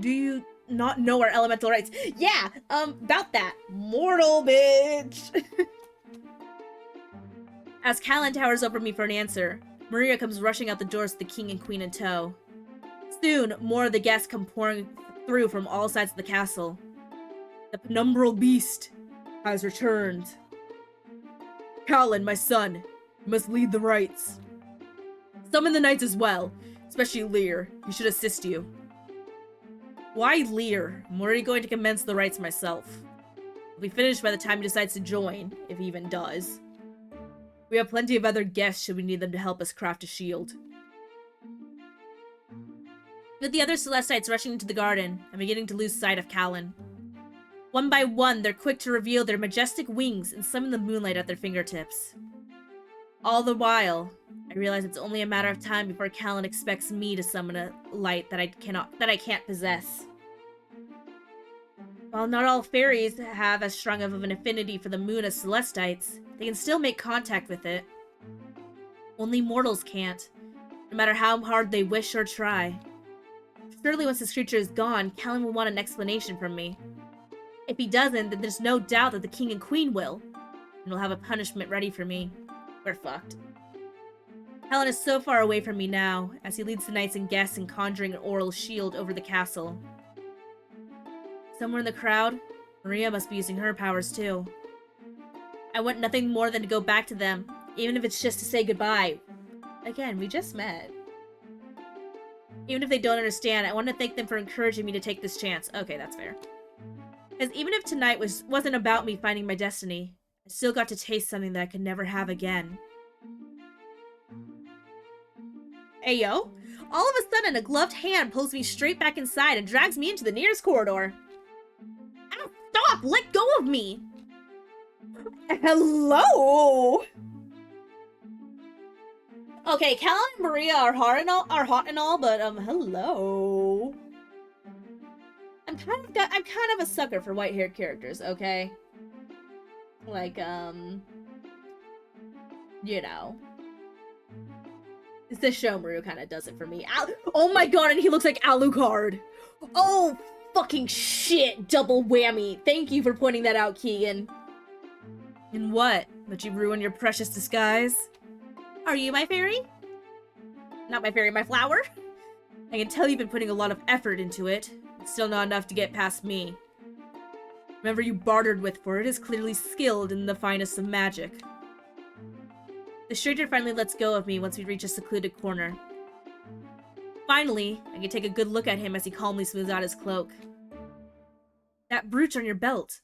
do you not know our elemental rights? Yeah, about that. Mortal bitch! As Callan towers over me for an answer, Maria comes rushing out the doors with the king and queen in tow. Soon, more of the guests come pouring through from all sides of the castle. The penumbral beast has returned. Callan, my son, you must lead the rites. Summon the knights as well, especially Lear. He should assist you. Why Lear? I'm already going to commence the rites myself. I'll be finished by the time he decides to join, if he even does. We have plenty of other guests should we need them to help us craft a shield. With the other Celestites rushing into the garden, I'm beginning to lose sight of Callan. One by one, they're quick to reveal their majestic wings and summon the moonlight at their fingertips. All the while, I realize it's only a matter of time before Callan expects me to summon a light that I can't possess. While not all fairies have as strong of an affinity for the moon as Celestites, they can still make contact with it. Only mortals can't, no matter how hard they wish or try. Surely once this creature is gone, Callan will want an explanation from me. If he doesn't, then there's no doubt that the king and queen will, and will have a punishment ready for me. We're fucked. Callan is so far away from me now, as he leads the knights and guests in conjuring an oral shield over the castle. Somewhere in the crowd, Maria must be using her powers too. I want nothing more than to go back to them, even if it's just to say goodbye. Again, we just met. Even if they don't understand, I want to thank them for encouraging me to take this chance. Okay, that's fair. Because even if tonight wasn't about me finding my destiny, I still got to taste something that I could never have again. Hey, yo. All of a sudden, a gloved hand pulls me straight back inside and drags me into the nearest corridor. Ow, stop! Let go of me! Hello! Okay, Callan and Maria are hot and all, but, hello. I'm kind of a sucker for white-haired characters, okay? Like, you know. It's the Shomaru kind of does it for me. Oh my god, and he looks like Alucard! Oh, fucking shit! Double whammy! Thank you for pointing that out, Keegan. And what? Let you ruin your precious disguise? Are you my fairy? Not my fairy, my flower? I can tell you've been putting a lot of effort into it. It's still not enough to get past me. Whoever you bartered with for it is clearly skilled in the finest of magic. The stranger finally lets go of me once we reach a secluded corner. Finally, I can take a good look at him as he calmly smooths out his cloak. That brooch on your belt.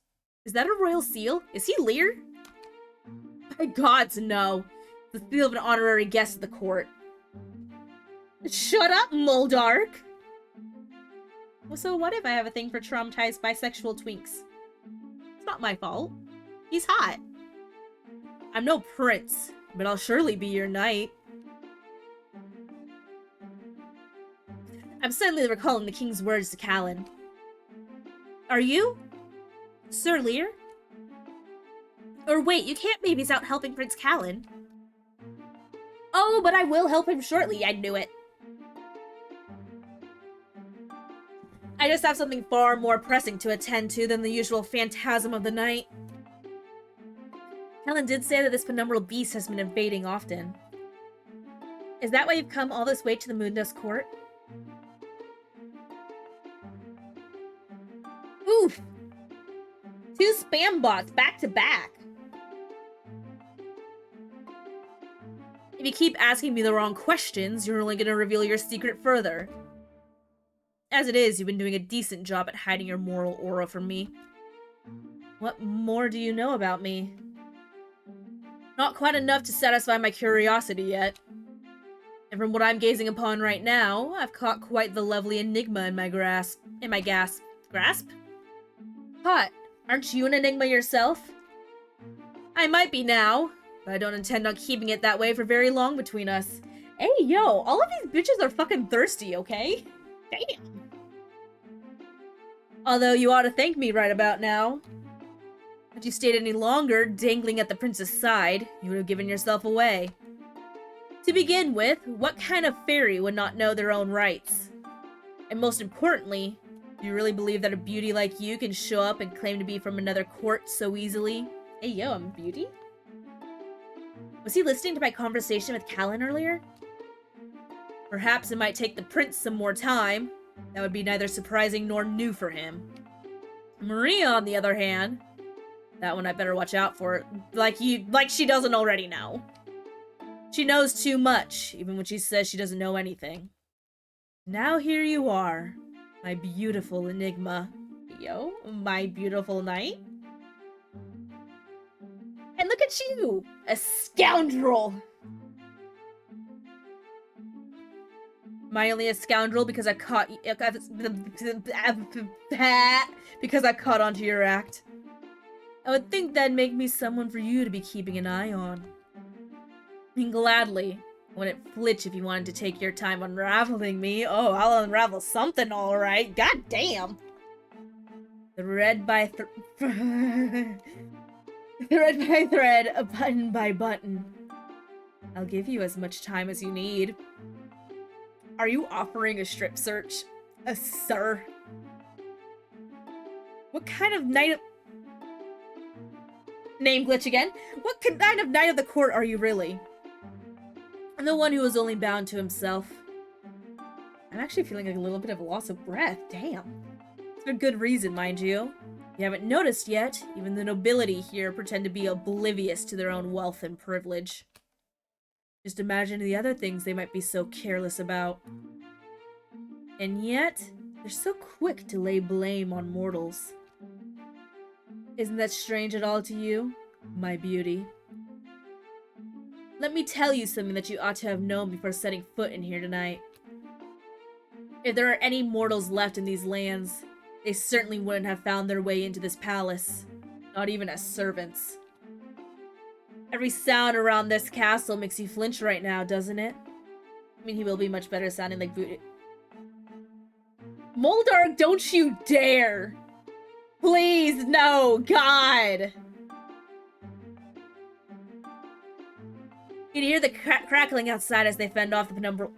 Is that a royal seal? Is he Lear? By gods, no. The seal of an honorary guest of the court. Shut up, Moldark! Well, so what if I have a thing for traumatized bisexual twinks? It's not my fault. He's hot. I'm no prince, but I'll surely be your knight. I'm suddenly recalling the king's words to Callan. Are you? Sir Lear? Or wait, you can't be if he's out helping Prince Callan. Oh, but I will help him shortly, I knew it. I just have something far more pressing to attend to than the usual phantasm of the night. Callan did say that this penumbral beast has been invading often. Is that why you've come all this way to the Moondusk Court? Oof! 2 spam bots back to back. If you keep asking me the wrong questions, you're only gonna reveal your secret further. As it is, you've been doing a decent job at hiding your moral aura from me. What more do you know about me? Not quite enough to satisfy my curiosity yet. And from what I'm gazing upon right now, I've caught quite the lovely enigma in my grasp. Grasp? Hot, aren't you an enigma yourself? I might be now, but I don't intend on keeping it that way for very long between us. Hey, yo, all of these bitches are fucking thirsty, okay? Damn. Although you ought to thank me right about now. Had you stayed any longer, dangling at the prince's side, you would have given yourself away. To begin with, what kind of fairy would not know their own rights? And most importantly, do you really believe that a beauty like you can show up and claim to be from another court so easily? Hey yo, I'm a beauty? Was he listening to my conversation with Callan earlier? Perhaps it might take the prince some more time. That would be neither surprising nor new for him. Maria, on the other hand, that one I better watch out for. Like she doesn't already know. She knows too much, even when she says she doesn't know anything. Now here you are, my beautiful enigma. Yo, my beautiful knight. And look at you, a scoundrel. Am I only a scoundrel because I caught because I caught onto your act? I would think that'd make me someone for you to be keeping an eye on. I mean, gladly. I wouldn't flinch if you wanted to take your time unraveling me. Oh, I'll unravel something, alright. God damn. Thread by thread, a button by button. I'll give you as much time as you need. Are you offering a strip search? Sir? What kind of knight of... Name glitch again? What kind of knight of the court are you really? I'm the one who is only bound to himself. I'm actually feeling like a little bit of a loss of breath. Damn. It's for good reason, mind you. You haven't noticed yet, even the nobility here pretend to be oblivious to their own wealth and privilege. Just imagine the other things they might be so careless about. And yet, they're so quick to lay blame on mortals. Isn't that strange at all to you, my beauty? Let me tell you something that you ought to have known before setting foot in here tonight. If there are any mortals left in these lands, they certainly wouldn't have found their way into this palace, not even as servants. Every sound around this castle makes you flinch right now, doesn't it? I mean, he will be much better sounding like Voodoo. Moldark, don't you dare! Please, no, God! You can hear the crackling outside as they fend off the penumbral.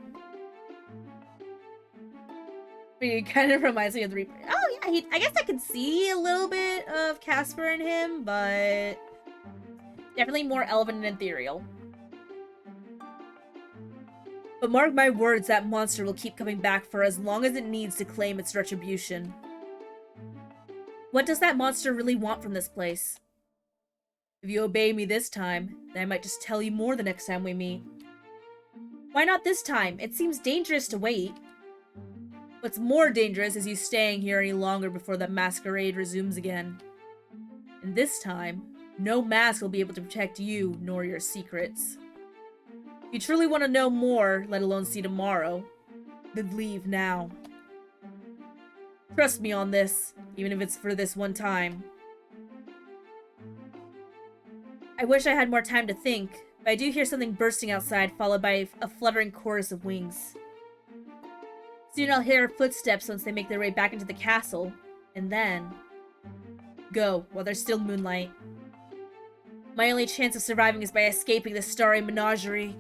It kind of reminds me of the Reaper. Oh, yeah, I guess I can see a little bit of Casper in him, but... definitely more elven and ethereal. But mark my words, that monster will keep coming back for as long as it needs to claim its retribution. What does that monster really want from this place? If you obey me this time, then I might just tell you more the next time we meet. Why not this time? It seems dangerous to wait. What's more dangerous is you staying here any longer before the masquerade resumes again. And this time, no mask will be able to protect you nor your secrets. If you truly want to know more, let alone see tomorrow, then leave now. Trust me on this, even if it's for this one time. I wish I had more time to think, but I do hear something bursting outside, followed by a fluttering chorus of wings. Soon I'll hear footsteps once they make their way back into the castle, and then... go, while there's still moonlight. My only chance of surviving is by escaping the starry menagerie.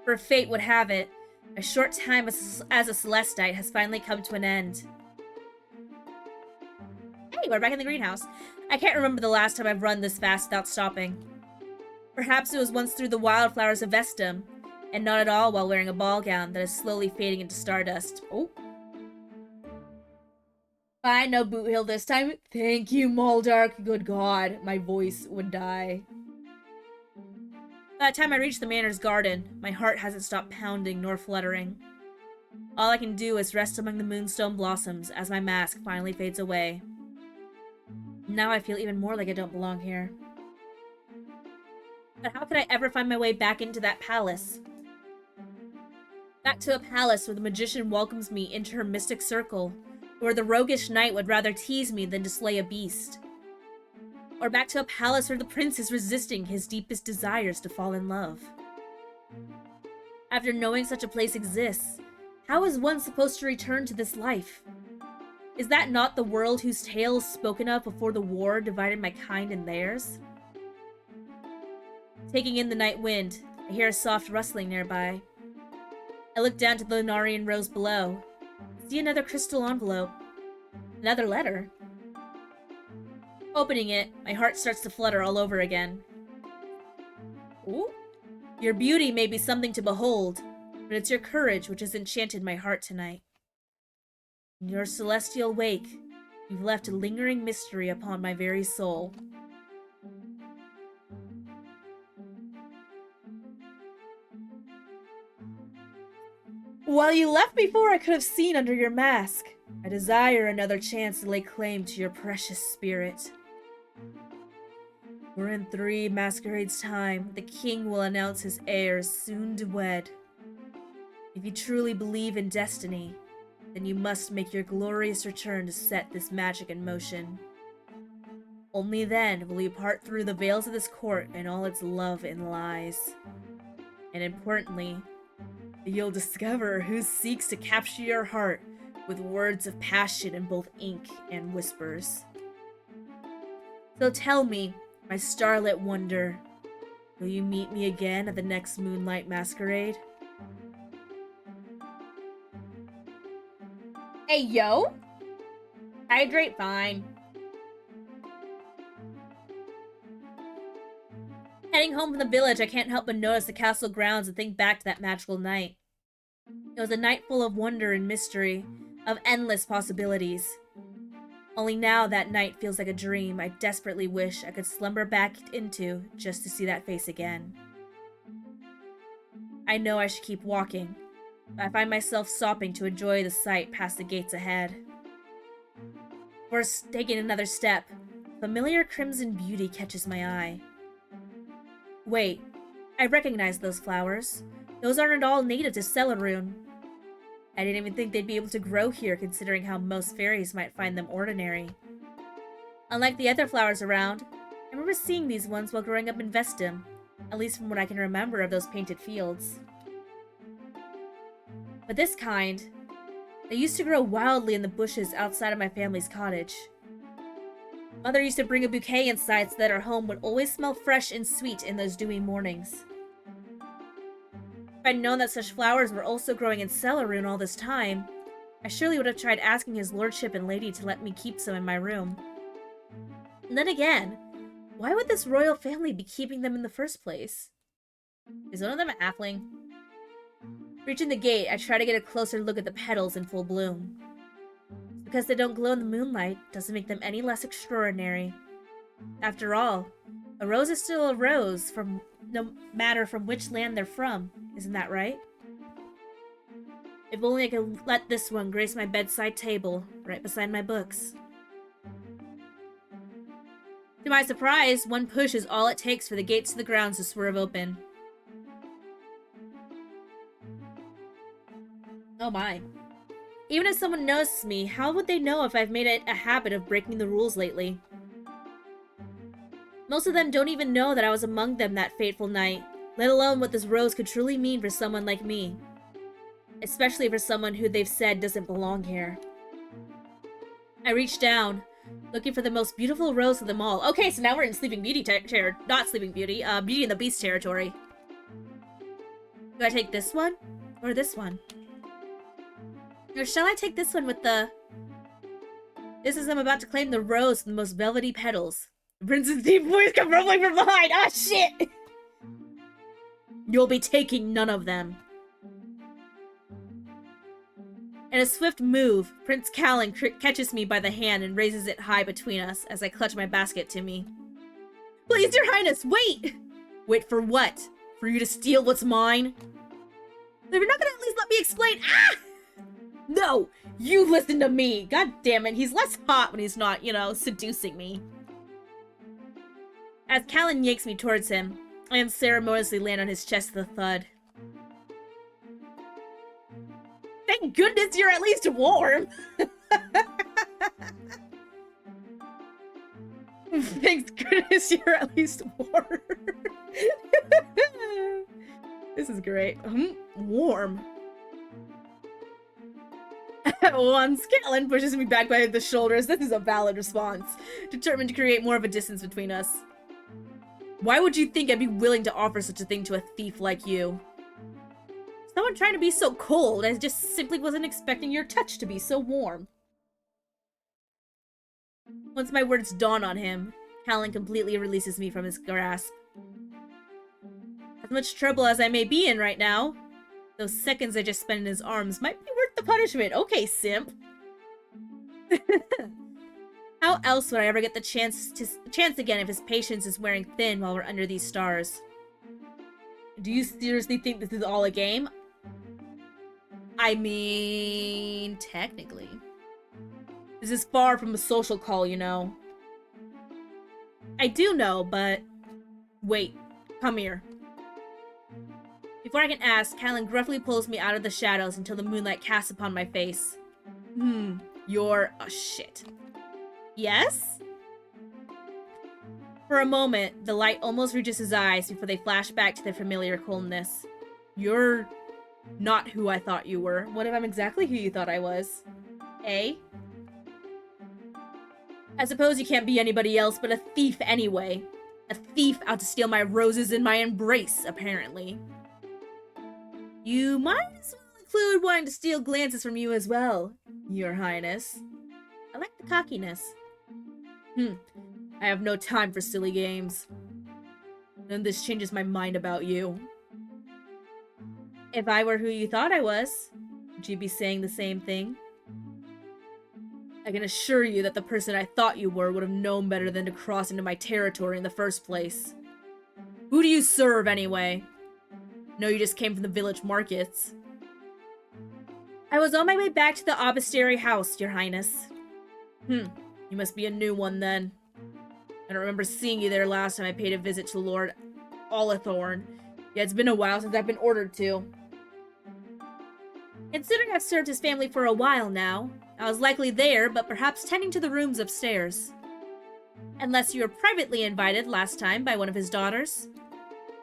For fate would have it, a short time as a Celestite has finally come to an end. Hey, we're back in the greenhouse. I can't remember the last time I've run this fast without stopping. Perhaps it was once through the wildflowers of Vestum, And not at all while wearing a ball gown that is slowly fading into stardust. Oh. Fine, no boot heel this time. Thank you, Moldark. Good God, my voice would die. By the time I reach the manor's garden, my heart hasn't stopped pounding nor fluttering. All I can do is rest among the moonstone blossoms as my mask finally fades away. Now I feel even more like I don't belong here. But how could I ever find my way back into that palace? Back to a palace where the magician welcomes me into her mystic circle, where the roguish knight would rather tease me than to slay a beast. Or back to a palace where the prince is resisting his deepest desires to fall in love. After knowing such a place exists, how is one supposed to return to this life? Is that not the world whose tales spoken of before the war divided my kind and theirs? Taking in the night wind, I hear a soft rustling nearby. I look down to the Lunarian rose below. See another crystal envelope. Another letter. Opening it, my heart starts to flutter all over again. Ooh. Your beauty may be something to behold, but it's your courage which has enchanted my heart tonight. In your celestial wake, you've left a lingering mystery upon my very soul. While you left before I could have seen under your mask, I desire another chance to lay claim to your precious spirit. For in 3 masquerades' time, the king will announce his heirs soon to wed. If you truly believe in destiny, then you must make your glorious return to set this magic in motion. Only then will you part through the veils of this court and all its love and lies. And importantly, you'll discover who seeks to capture your heart with words of passion in both ink and whispers. So tell me, my starlit wonder, will you meet me again at the next Moonlight Masquerade? Hey, yo! Hydrate fine. Heading home from the village, I can't help but notice the castle grounds and think back to that magical night. It was a night full of wonder and mystery, of endless possibilities. Only now that night feels like a dream I desperately wish I could slumber back into just to see that face again. I know I should keep walking, but I find myself stopping to enjoy the sight past the gates ahead. Before taking another step, familiar crimson beauty catches my eye. Wait, I recognize those flowers. Those aren't at all native to Celarune. I didn't even think they'd be able to grow here considering how most fairies might find them ordinary. Unlike the other flowers around, I remember seeing these ones while growing up in Vestum, at least from what I can remember of those painted fields. But this kind, they used to grow wildly in the bushes outside of my family's cottage. Mother used to bring a bouquet inside so that our home would always smell fresh and sweet in those dewy mornings. If I'd known that such flowers were also growing in Celarune all this time, I surely would have tried asking his lordship and lady to let me keep some in my room. And then again, why would this royal family be keeping them in the first place? Is one of them a halfling? Reaching the gate, I try to get a closer look at the petals in full bloom. Because they don't glow in the moonlight doesn't make them any less extraordinary. After all, a rose is still a rose no matter from which land they're from, isn't that right? If only I could let this one grace my bedside table, right beside my books. To my surprise, one push is all it takes for the gates to the grounds to swerve open. Oh my. Even if someone notices me, how would they know if I've made it a habit of breaking the rules lately? Most of them don't even know that I was among them that fateful night, let alone what this rose could truly mean for someone like me. Especially for someone who they've said doesn't belong here. I reach down, looking for the most beautiful rose of them all. Okay, so now we're in Sleeping Beauty not Sleeping Beauty, Beauty and the Beast territory. Do I take this one? Or this one? Or shall I take this one with the... This is I'm about to claim the rose with the most velvety petals. The prince's deep voice come rumbling from behind! Ah, shit! You'll be taking none of them. In a swift move, Prince Callan catches me by the hand and raises it high between us as I clutch my basket to me. Please, Your Highness, wait! Wait for what? For you to steal what's mine? If you're not gonna at least let me explain— Ah! No! You listen to me! God damn it, he's less hot when he's not, seducing me. As Callan yanks me towards him, I unceremoniously land on his chest with a thud. Thank goodness you're at least warm! Thank goodness you're at least warm. This is great. Warm. Once Callan pushes me back by the shoulders, this is a valid response, determined to create more of a distance between us. Why would you think I'd be willing to offer such a thing to a thief like you? Someone trying to be so cold, I just simply wasn't expecting your touch to be so warm. Once my words dawn on him, Callan completely releases me from his grasp. As much trouble as I may be in right now, those seconds I just spent in his arms might be worth the punishment. Okay, simp. How else would I ever get the chance again if his patience is wearing thin while we're under these stars? Do you seriously think this is all a game? I mean, technically. This is far from a social call, you know. I do know, but... Wait, come here. Before I can ask, Callan gruffly pulls me out of the shadows until the moonlight casts upon my face. You're a shit. Yes? For a moment, the light almost reaches his eyes before they flash back to their familiar coldness. You're not who I thought you were. What if I'm exactly who you thought I was? Eh? I suppose you can't be anybody else but a thief anyway. A thief out to steal my roses in my embrace, apparently. You might as well include wanting to steal glances from you as well, Your Highness. I like the cockiness. I have no time for silly games. None of this changes my mind about you. If I were who you thought I was, would you be saying the same thing? I can assure you that the person I thought you were would have known better than to cross into my territory in the first place. Who do you serve, anyway? No, you just came from the village markets. I was on my way back to the obstery house, Your Highness. You must be a new one, then. I don't remember seeing you there last time I paid a visit to Lord Olathorn. Yeah, it's been a while since I've been ordered to. Considering I've served his family for a while now, I was likely there, but perhaps tending to the rooms upstairs. Unless you were privately invited last time by one of his daughters?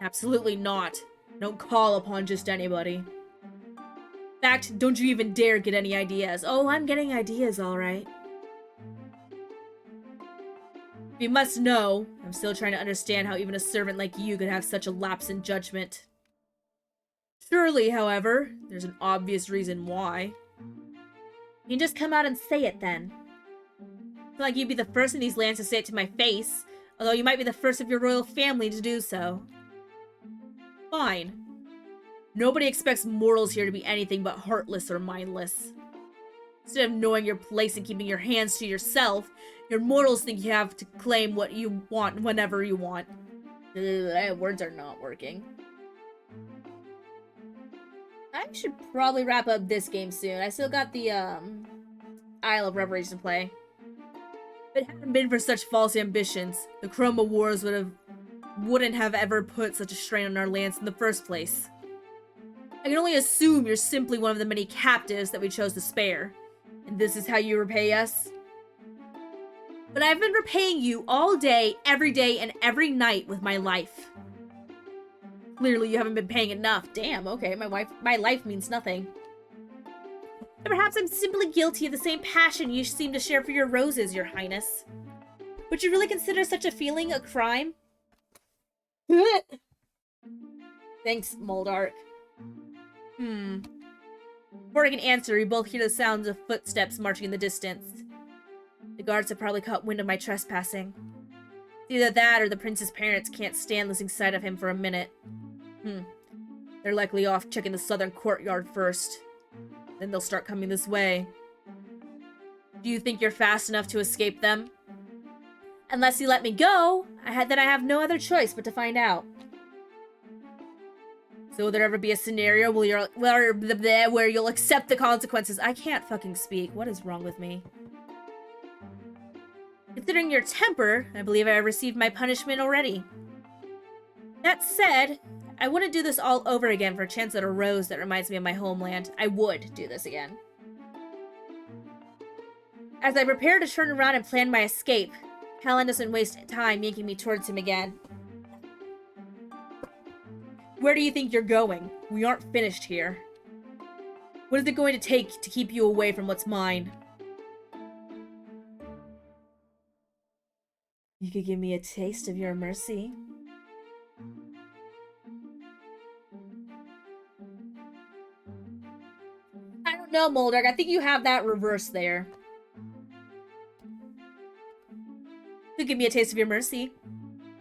Absolutely not. Don't call upon just anybody. In fact, don't you even dare get any ideas. Oh, I'm getting ideas, alright. You must know, I'm still trying to understand how even a servant like you could have such a lapse in judgment. Surely, however, there's an obvious reason why. You can just come out and say it, then. I feel like you'd be the first in these lands to say it to my face, although you might be the first of your royal family to do so. Fine. Nobody expects mortals here to be anything but heartless or mindless. Instead of knowing your place and keeping your hands to yourself, your mortals think you have to claim what you want whenever you want. Words are not working. I should probably wrap up this game soon. I still got the, Isle of Reveries to play. If it hadn't been for such false ambitions, the Chroma Wars wouldn't have ever put such a strain on our lands in the first place. I can only assume you're simply one of the many captives that we chose to spare. And this is how you repay us? But I've been repaying you all day, and every night with my life. Clearly you haven't been paying enough. Damn, okay, my life means nothing. Or perhaps I'm simply guilty of the same passion you seem to share for your roses, Your Highness. Would you really consider such a feeling a crime? Thanks, Moldark. Before I can answer, we both hear the sounds of footsteps marching in the distance. The guards have probably caught wind of my trespassing. It's either that or the prince's parents can't stand losing sight of him for a minute. They're likely off checking the southern courtyard first. Then they'll start coming this way. Do you think you're fast enough to escape them? Unless you let me go, then I have no other choice but to find out. So will there ever be a scenario where you'll accept the consequences? I can't fucking speak. What is wrong with me? Considering your temper, I believe I have received my punishment already. That said, I wouldn't do this all over again for a chance at a rose that reminds me of my homeland. I would do this again. As I prepare to turn around and plan my escape, Callan doesn't waste time yanking me towards him again. Where do you think you're going? We aren't finished here. What is it going to take to keep you away from what's mine? You could give me a taste of your mercy. I don't know, Moldark. I think you have that reversed there. You could give me a taste of your mercy.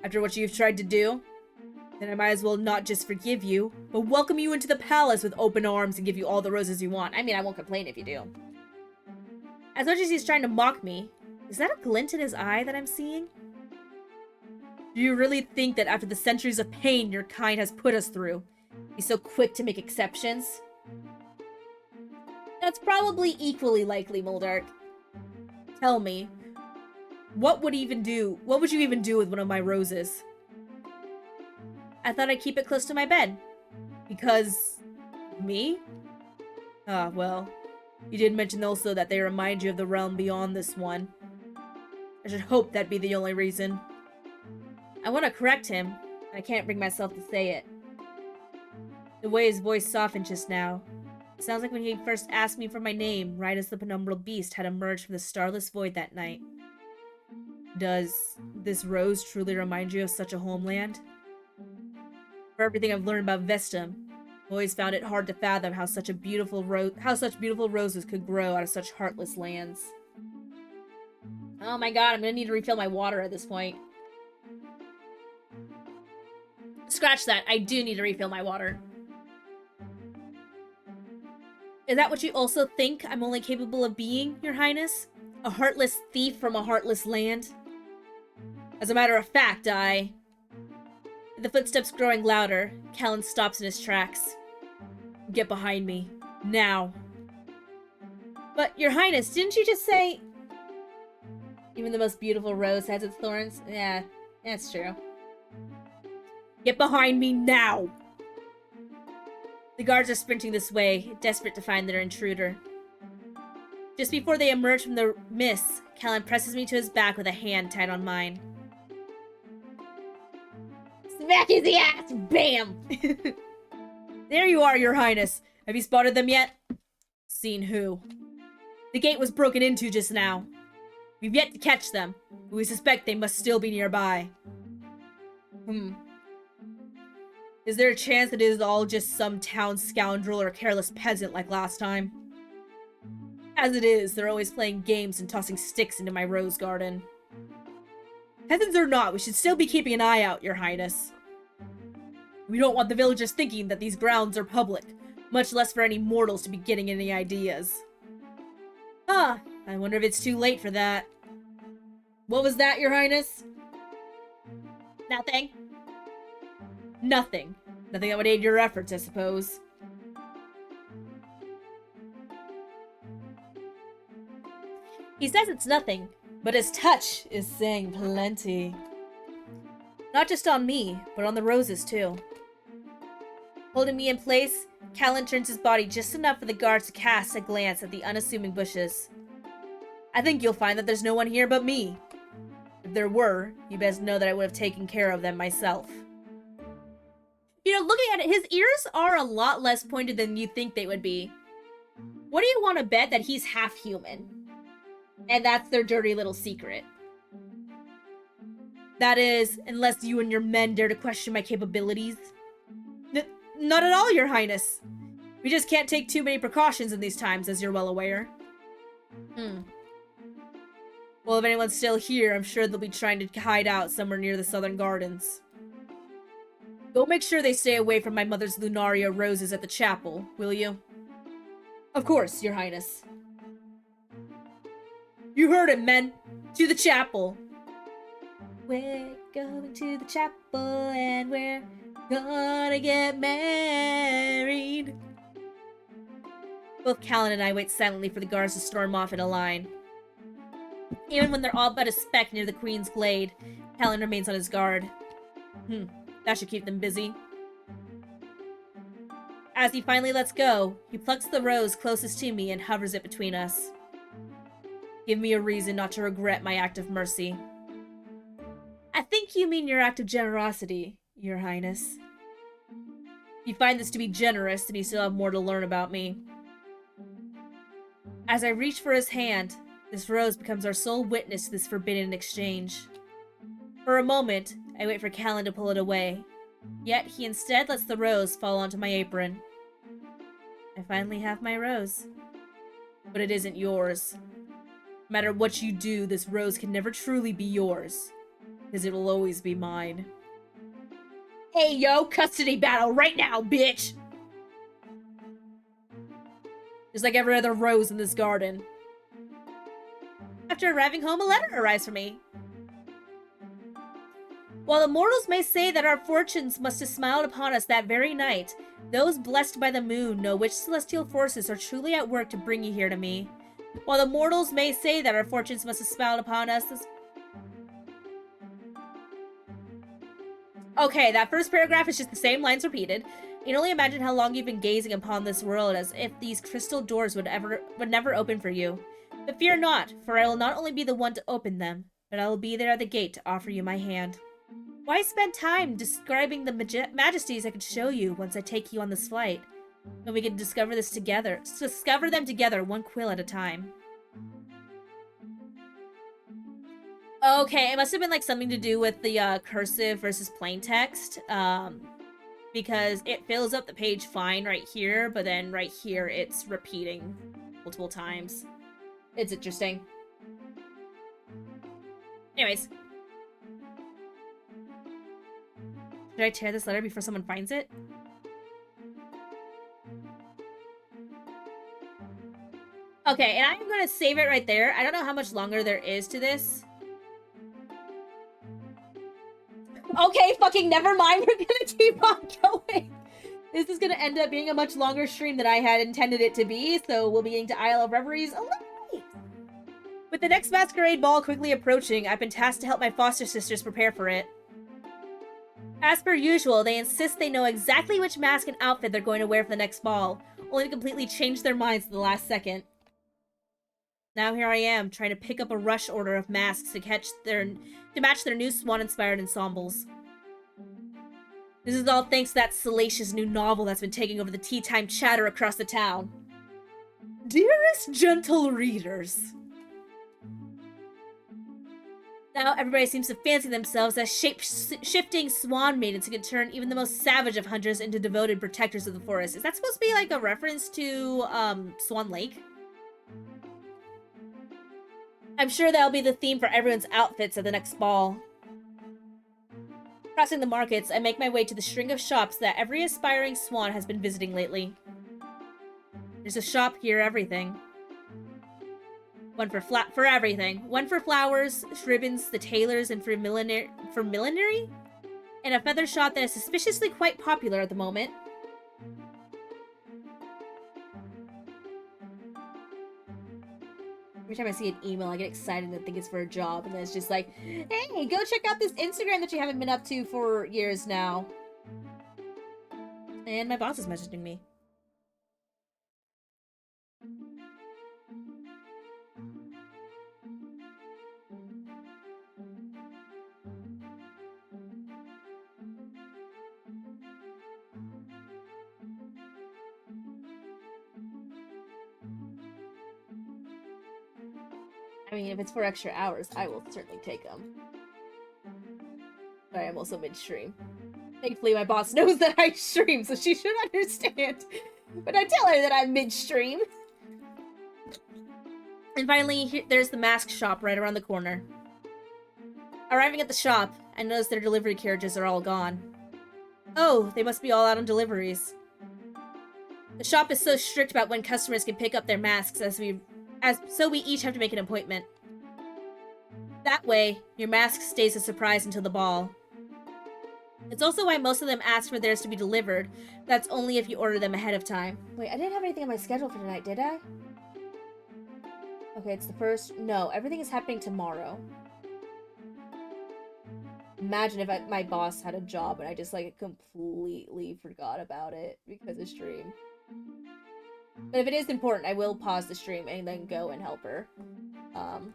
After what you've tried to do, then I might as well not just forgive you, but welcome you into the palace with open arms and give you all the roses you want. I mean, I won't complain if you do. As much as he's trying to mock me, is that a glint in his eye that I'm seeing? Do you really think that after the centuries of pain your kind has put us through, he's so quick to make exceptions? That's probably equally likely, Moldark. Tell me, what would you even do with one of my roses? I thought I'd keep it close to my bed. Because... me? Ah, well. You did mention also that they remind you of the realm beyond this one. I should hope that'd be the only reason. I want to correct him, and I can't bring myself to say it. The way his voice softened just now. It sounds like when he first asked me for my name, right as the penumbral beast had emerged from the starless void that night. Does this rose truly remind you of such a homeland? For everything I've learned about Vestum, I've always found it hard to fathom how such beautiful roses could grow out of such heartless lands. Oh my god, I'm gonna need to refill my water at this point. Scratch that, I do need to refill my water. Is that what you also think I'm only capable of being, Your Highness? A heartless thief from a heartless land? As a matter of fact, The footsteps growing louder, Callan stops in his tracks. Get behind me. Now. But, Your Highness, didn't you just say... Even the most beautiful rose has its thorns? Yeah, that's true. Get behind me now! The guards are sprinting this way, desperate to find their intruder. Just before they emerge from the mist, Callan presses me to his back with a hand tied on mine. Smack his ass! Bam! There you are, Your Highness. Have you spotted them yet? Seen who? The gate was broken into just now. We've yet to catch them, but we suspect they must still be nearby. Is there a chance that it is all just some town scoundrel or careless peasant like last time? As it is, they're always playing games and tossing sticks into my rose garden. Peasants or not, we should still be keeping an eye out, Your Highness. We don't want the villagers thinking that these grounds are public, much less for any mortals to be getting any ideas. Huh, I wonder if it's too late for that. What was that, Your Highness? Nothing. Nothing. Nothing that would aid your efforts, I suppose. He says it's nothing, but his touch is saying plenty. Not just on me, but on the roses, too. Holding me in place, Callan turns his body just enough for the guards to cast a glance at the unassuming bushes. I think you'll find that there's no one here but me. If there were, you best know that I would have taken care of them myself. You know, looking at it, his ears are a lot less pointed than you think they would be. What do you want to bet that he's half human? And that's their dirty little secret. That is, unless you and your men dare to question my capabilities. Not at all, Your Highness. We just can't take too many precautions in these times, as you're well aware. Well, if anyone's still here, I'm sure they'll be trying to hide out somewhere near the southern gardens. Go make sure they stay away from my mother's Lunaria roses at the chapel, will you? Of course, your highness. You heard him, men! To the chapel! We're going to the chapel and we're gonna get married. Both Callan and I wait silently for the guards to storm off in a line. Even when they're all but a speck near the Queen's Glade, Callan remains on his guard. That should keep them busy. As he finally lets go, he plucks the rose closest to me and hovers it between us. Give me a reason not to regret my act of mercy. I think you mean your act of generosity, your highness. If you find this to be generous, then you still have more to learn about me. As I reach for his hand, this rose becomes our sole witness to this forbidden exchange. For a moment, I wait for Callan to pull it away, yet he instead lets the rose fall onto my apron. I finally have my rose. But it isn't yours. No matter what you do, this rose can never truly be yours, because it will always be mine. Hey yo, custody battle right now, bitch! Just like every other rose in this garden. After arriving home, a letter arrives for me. While the mortals may say that our fortunes must have smiled upon us that very night, those blessed by the moon know which celestial forces are truly at work to bring you here to me. While the mortals may say that our fortunes must have smiled upon us... Okay, that first paragraph is just the same lines repeated. You can only imagine how long you've been gazing upon this world as if these crystal doors would never open for you. But fear not, for I will not only be the one to open them, but I will be there at the gate to offer you my hand. Why spend time describing the majesties I could show you once I take you on this flight? When we can discover this together. Discover them together, one quill at a time. Okay, it must have been like something to do with the cursive versus plain text. Because it fills up the page fine right here, but then right here it's repeating multiple times. It's interesting. Anyways. Should I tear this letter before someone finds it? Okay, and I'm gonna save it right there. I don't know how much longer there is to this. Okay, fucking never mind. We're gonna keep on going. This is gonna end up being a much longer stream than I had intended it to be, so we'll be getting to Isle of Reveries a little late. With the next masquerade ball quickly approaching, I've been tasked to help my foster sisters prepare for it. As per usual, they insist they know exactly which mask and outfit they're going to wear for the next ball, only to completely change their minds at the last second. Now here I am, trying to pick up a rush order of masks to match their new swan-inspired ensembles. This is all thanks to that salacious new novel that's been taking over the tea time chatter across the town. Dearest gentle readers. Now everybody seems to fancy themselves as shape-shifting swan maidens who can turn even the most savage of hunters into devoted protectors of the forest. Is that supposed to be like a reference to Swan Lake? I'm sure that'll be the theme for everyone's outfits at the next ball. Crossing the markets, I make my way to the string of shops that every aspiring swan has been visiting lately. There's a shop here, everything. One for everything. One for flowers, ribbons, the tailors, and for millinery? And a feather shop that is suspiciously quite popular at the moment. Every time I see an email, I get excited and think it's for a job, and then it's just like, hey, go check out this Instagram that you haven't been up to for years now. And my boss is messaging me. I mean, if it's for extra hours, I will certainly take them. But I am also mid-stream. Thankfully, my boss knows that I stream, so she should understand. But I tell her that I'm mid-stream. And finally, there's the mask shop right around the corner. Arriving at the shop, I notice their delivery carriages are all gone. Oh, they must be all out on deliveries. The shop is so strict about when customers can pick up their masks so we each have to make an appointment. That way, your mask stays a surprise until the ball. It's also why most of them ask for theirs to be delivered. That's only if you order them ahead of time. Wait, I didn't have anything on my schedule for tonight, did I? Okay, it's the first. No, everything is happening tomorrow. Imagine if my boss had a job and I just like completely forgot about it because of stream. But if it is important, I will pause the stream and then go and help her. Um,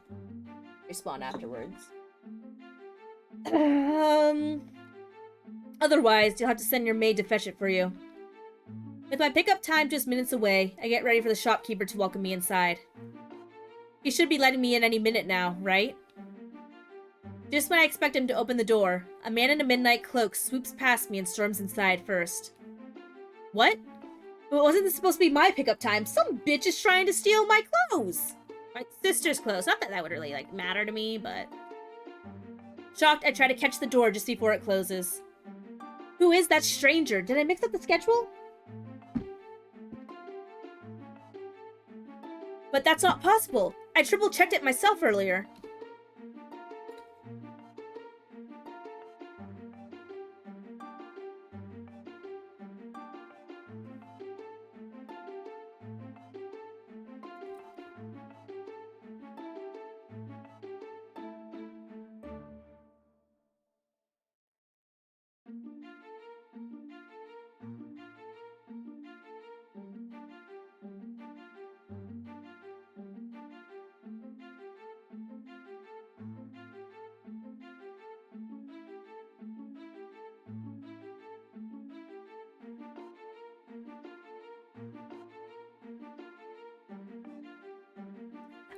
Respond afterwards. Otherwise, you'll have to send your maid to fetch it for you. With my pickup time just minutes away, I get ready for the shopkeeper to welcome me inside. He should be letting me in any minute now, right? Just when I expect him to open the door, a man in a midnight cloak swoops past me and storms inside first. What? But wasn't this supposed to be my pickup time? Some bitch is trying to steal my clothes! My sister's clothes. Not that that would really, like, matter to me, but... Shocked, I try to catch the door just before it closes. Who is that stranger? Did I mix up the schedule? But that's not possible. I triple-checked it myself earlier.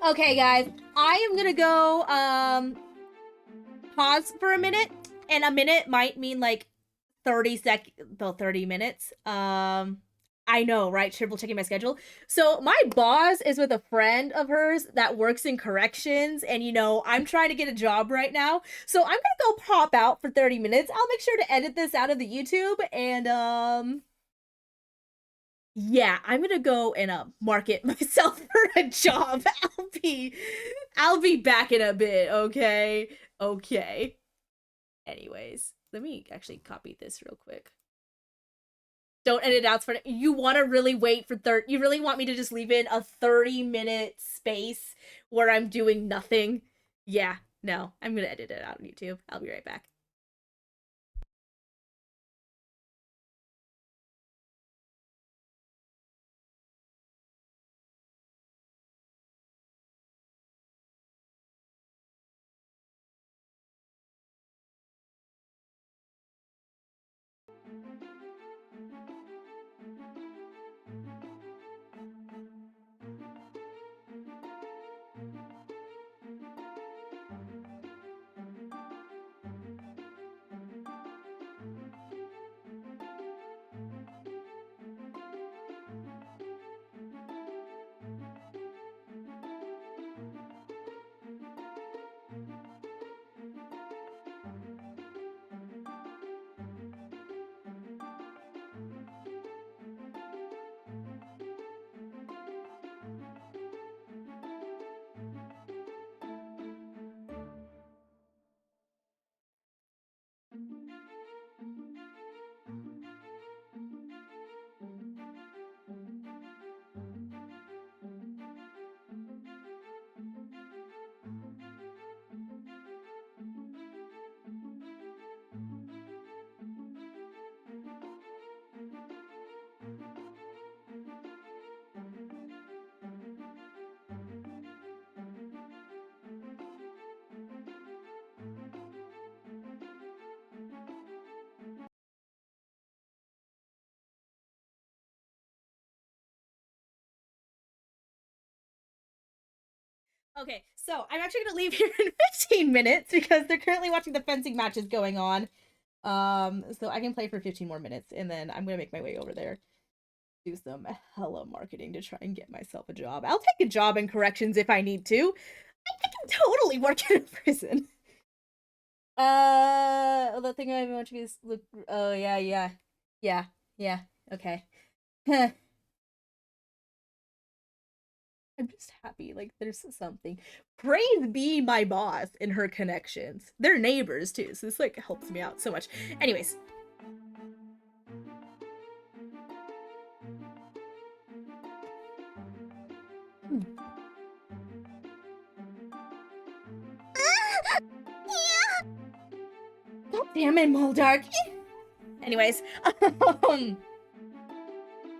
Okay, guys. I am gonna go, pause for a minute. And a minute might mean, like, 30 minutes. I know, right? Triple checking my schedule. So my boss is with a friend of hers that works in corrections, and you know, I'm trying to get a job right now. So I'm gonna go pop out for 30 minutes. I'll make sure to edit this out of the YouTube, and yeah, I'm gonna go and market myself for a job. I'll be back in a bit, okay? Okay. Anyways, let me actually copy this real quick. Don't edit out for you want to really wait for 30 you really want me to just leave in a 30-minute space where I'm doing nothing? Yeah, no, I'm gonna edit it out on YouTube. I'll be right back. Okay, so I'm actually gonna leave here in 15 minutes because they're currently watching the fencing matches going on. So I can play for 15 more minutes, and then I'm gonna make my way over there, do some hella marketing to try and get myself a job. I'll take a job in corrections if I need to. I can totally work in a prison. The thing I want to be is look. Oh yeah, yeah. Okay. I'm just happy. Like there's something. Praise be my boss and her connections. They're neighbors too, so this like helps me out so much. Anyways. God damn it, Moldark. Anyways,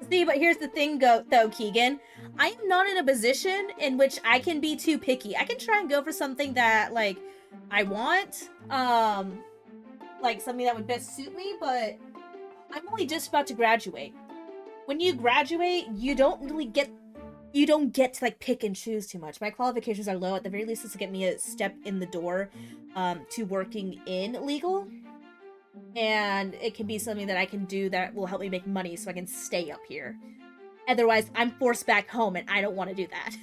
see, but here's the thing, though, Keegan. I am not in a position in which I can be too picky. I can try and go for something that, like, I want, like something that would best suit me, but I'm only just about to graduate. When you graduate, you don't get to like pick and choose too much. My qualifications are low. At the very least, this will get me a step in the door, to working in legal. And it can be something that I can do that will help me make money so I can stay up here. Otherwise, I'm forced back home, and I don't want to do that.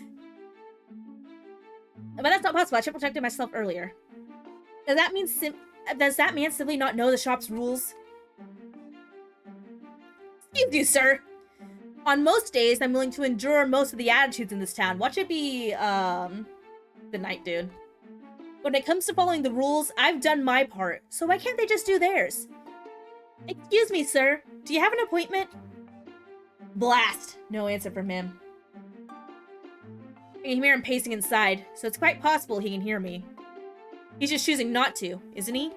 But that's not possible. I triple checked myself earlier. Does that mean does that man simply not know the shop's rules? Excuse you, sir. On most days, I'm willing to endure most of the attitudes in this town. Watch it be, good night, dude. When it comes to following the rules, I've done my part, so why can't they just do theirs? Excuse me, sir. Do you have an appointment? Blast. No answer from him. I can hear him pacing inside, so it's quite possible he can hear me. He's just choosing not to, isn't he?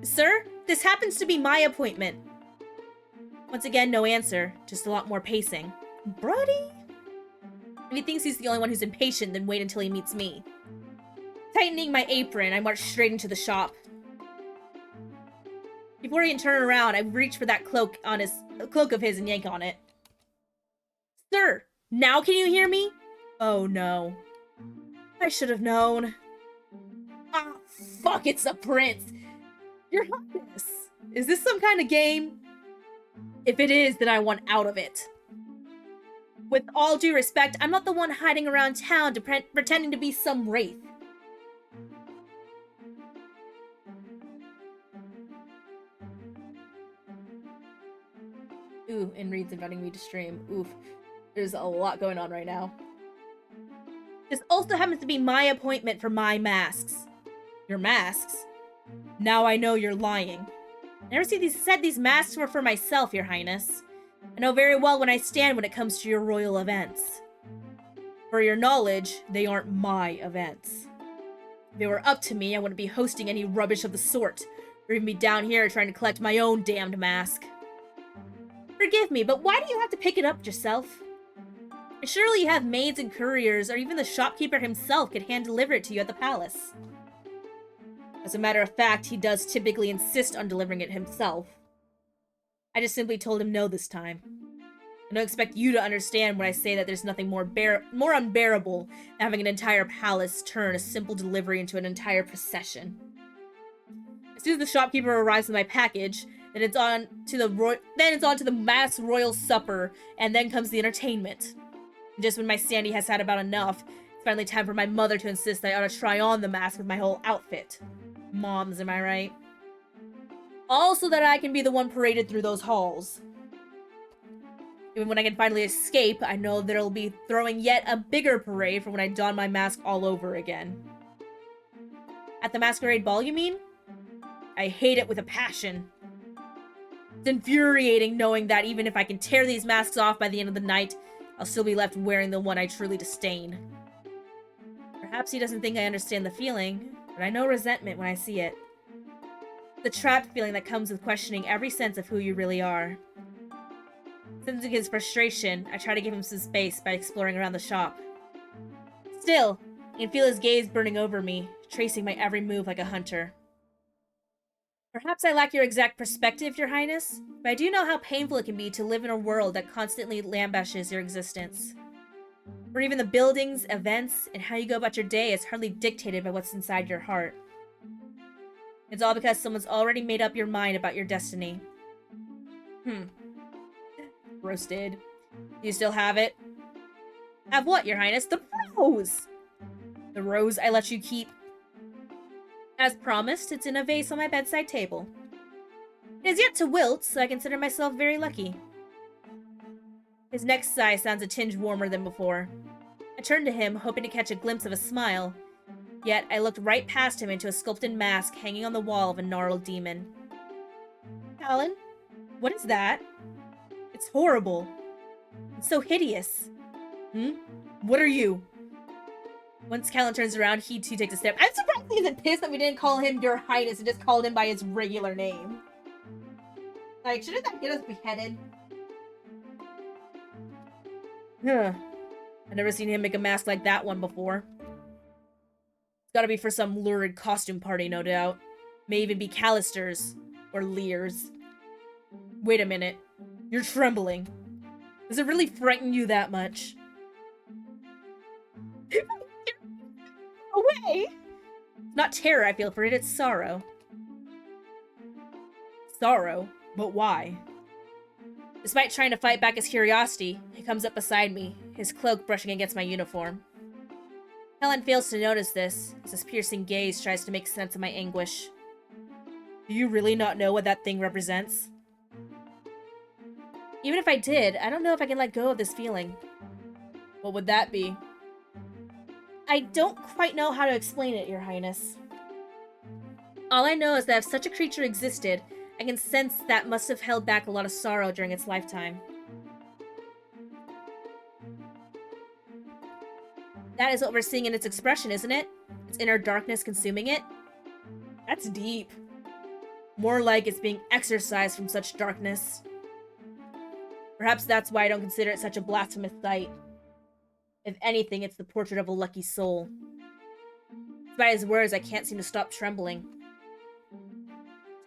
Sir, this happens to be my appointment. Once again, no answer, just a lot more pacing. Brody? If he thinks he's the only one who's impatient, then wait until he meets me. Tightening my apron, I march straight into the shop. Before he can turn around, I reach for that cloak of his and yank on it. Sir, now can you hear me? Oh no. I should have known. Ah, fuck, it's the prince. Your Highness, is this some kind of game? If it is, then I want out of it. With all due respect, I'm not the one hiding around town pretending to be some wraith. Ooh, and Reed's inviting me to stream. Oof. There's a lot going on right now. This also happens to be my appointment for my masks. Your masks? Now I know you're lying. I never said these masks were for myself, Your Highness. I know very well when I stand when it comes to your royal events. For your knowledge, they aren't my events. If it were up to me, I wouldn't be hosting any rubbish of the sort, or even be down here trying to collect my own damned mask. Forgive me, but why do you have to pick it up yourself? Surely you have maids and couriers, or even the shopkeeper himself could hand-deliver it to you at the palace. As a matter of fact, he does typically insist on delivering it himself. I just simply told him no this time. I don't expect you to understand when I say that there's nothing more unbearable than having an entire palace turn a simple delivery into an entire procession. As soon as the shopkeeper arrives with my package, then it's on to the mass royal supper, and then comes the entertainment. And just when my Sandy has had about enough, it's finally time for my mother to insist that I ought to try on the mask with my whole outfit. Moms, am I right? All so that I can be the one paraded through those halls. Even when I can finally escape, I know there'll be throwing yet a bigger parade for when I don my mask all over again. At the masquerade ball, you mean? I hate it with a passion. It's infuriating knowing that even if I can tear these masks off by the end of the night, I'll still be left wearing the one I truly disdain. Perhaps he doesn't think I understand the feeling, but I know resentment when I see it. The trapped feeling that comes with questioning every sense of who you really are. Sensing his frustration, I try to give him some space by exploring around the shop. Still, I can feel his gaze burning over me, tracing my every move like a hunter. Perhaps I lack your exact perspective, Your Highness, but I do know how painful it can be to live in a world that constantly lambashes your existence. Where even the buildings, events, and how you go about your day is hardly dictated by what's inside your heart. It's all because someone's already made up your mind about your destiny. Roasted. Do you still have it? Have what, Your Highness? The rose! The rose I let you keep. As promised, it's in a vase on my bedside table. It is yet to wilt, so I consider myself very lucky. His next sigh sounds a tinge warmer than before. I turned to him, hoping to catch a glimpse of a smile. Yet, I looked right past him into a sculpted mask hanging on the wall of a gnarled demon. Callan, what is that? It's horrible. It's so hideous. What are you? Once Callan turns around, he too takes a step. I'm surprised he isn't pissed that we didn't call him Your Highness and just called him by his regular name. Like, shouldn't that get us beheaded? I've never seen him make a mask like that one before. It's gotta be for some lurid costume party, no doubt. May even be Callister's. Or Lear's. Wait a minute. You're trembling. Does it really frighten you that much? Away! It's not terror I feel for it, it's sorrow. Sorrow? But why? Despite trying to fight back his curiosity, he comes up beside me, his cloak brushing against my uniform. Helen fails to notice this, as his piercing gaze tries to make sense of my anguish. Do you really not know what that thing represents? Even if I did, I don't know if I can let go of this feeling. What would that be? I don't quite know how to explain it, Your Highness. All I know is that if such a creature existed, I can sense that must have held back a lot of sorrow during its lifetime. That is what we're seeing in its expression, isn't it? Its inner darkness consuming it? That's deep. More like it's being exorcised from such darkness. Perhaps that's why I don't consider it such a blasphemous sight. If anything, it's the portrait of a lucky soul. By his words, I can't seem to stop trembling.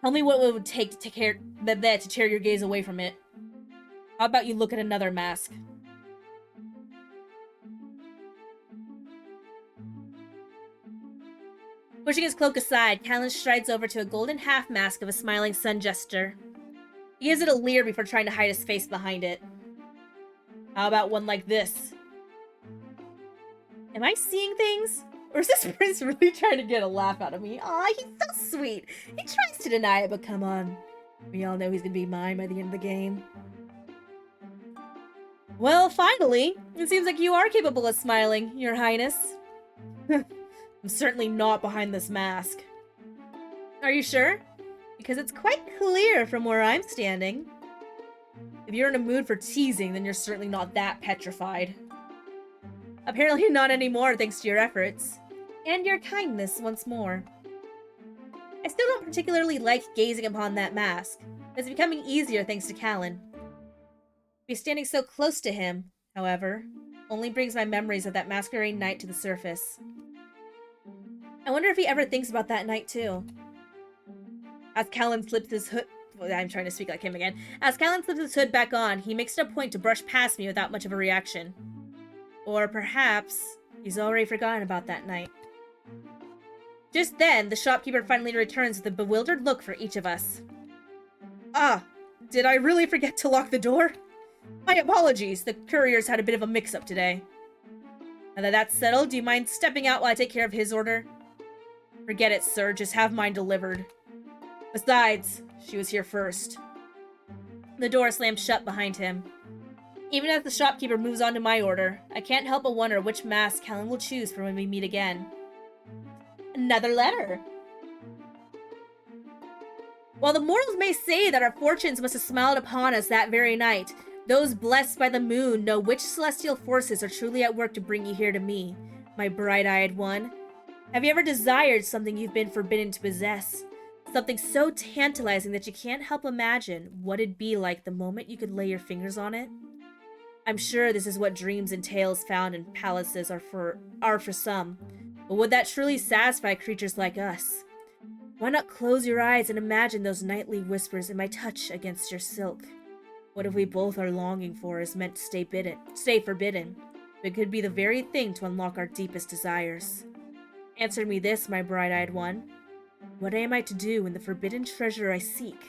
Tell me what it would take to tear your gaze away from it. How about you look at another mask? Pushing his cloak aside, Callan strides over to a golden half mask of a smiling sun jester. He gives it a leer before trying to hide his face behind it. How about one like this? Am I seeing things? Or is this prince really trying to get a laugh out of me? Aw, he's so sweet. He tries to deny it, but come on. We all know he's gonna be mine by the end of the game. Well, finally. It seems like you are capable of smiling, Your Highness. I'm certainly not behind this mask. Are you sure? Because it's quite clear from where I'm standing. If you're in a mood for teasing, then you're certainly not that petrified. Apparently not anymore, thanks to your efforts. And your kindness once more. I still don't particularly like gazing upon that mask. It's becoming easier thanks to Callan. Be standing so close to him, however, only brings my memories of that masquerade night to the surface. I wonder if he ever thinks about that night too. As Callan slips his hood... I'm trying to speak like him again. As Callan slips his hood back on, he makes it a point to brush past me without much of a reaction. Or perhaps he's already forgotten about that night. Just then, the shopkeeper finally returns with a bewildered look for each of us. Ah, did I really forget to lock the door? My apologies, the courier's had a bit of a mix-up today. Now that that's settled, do you mind stepping out while I take care of his order? Forget it, sir, just have mine delivered. Besides, she was here first. The door slammed shut behind him. Even as the shopkeeper moves on to my order, I can't help but wonder which mask Callan will choose for when we meet again. Another letter! While the mortals may say that our fortunes must have smiled upon us that very night, those blessed by the moon know which celestial forces are truly at work to bring you here to me, my bright-eyed one. Have you ever desired something you've been forbidden to possess? Something so tantalizing that you can't help imagine what it'd be like the moment you could lay your fingers on it? I'm sure this is what dreams and tales found in palaces are for some, but would that truly satisfy creatures like us? Why not close your eyes and imagine those nightly whispers in my touch against your silk? What if we both are longing for is meant to stay forbidden? It could be the very thing to unlock our deepest desires. Answer me this, my bright-eyed one. What am I to do when the forbidden treasure I seek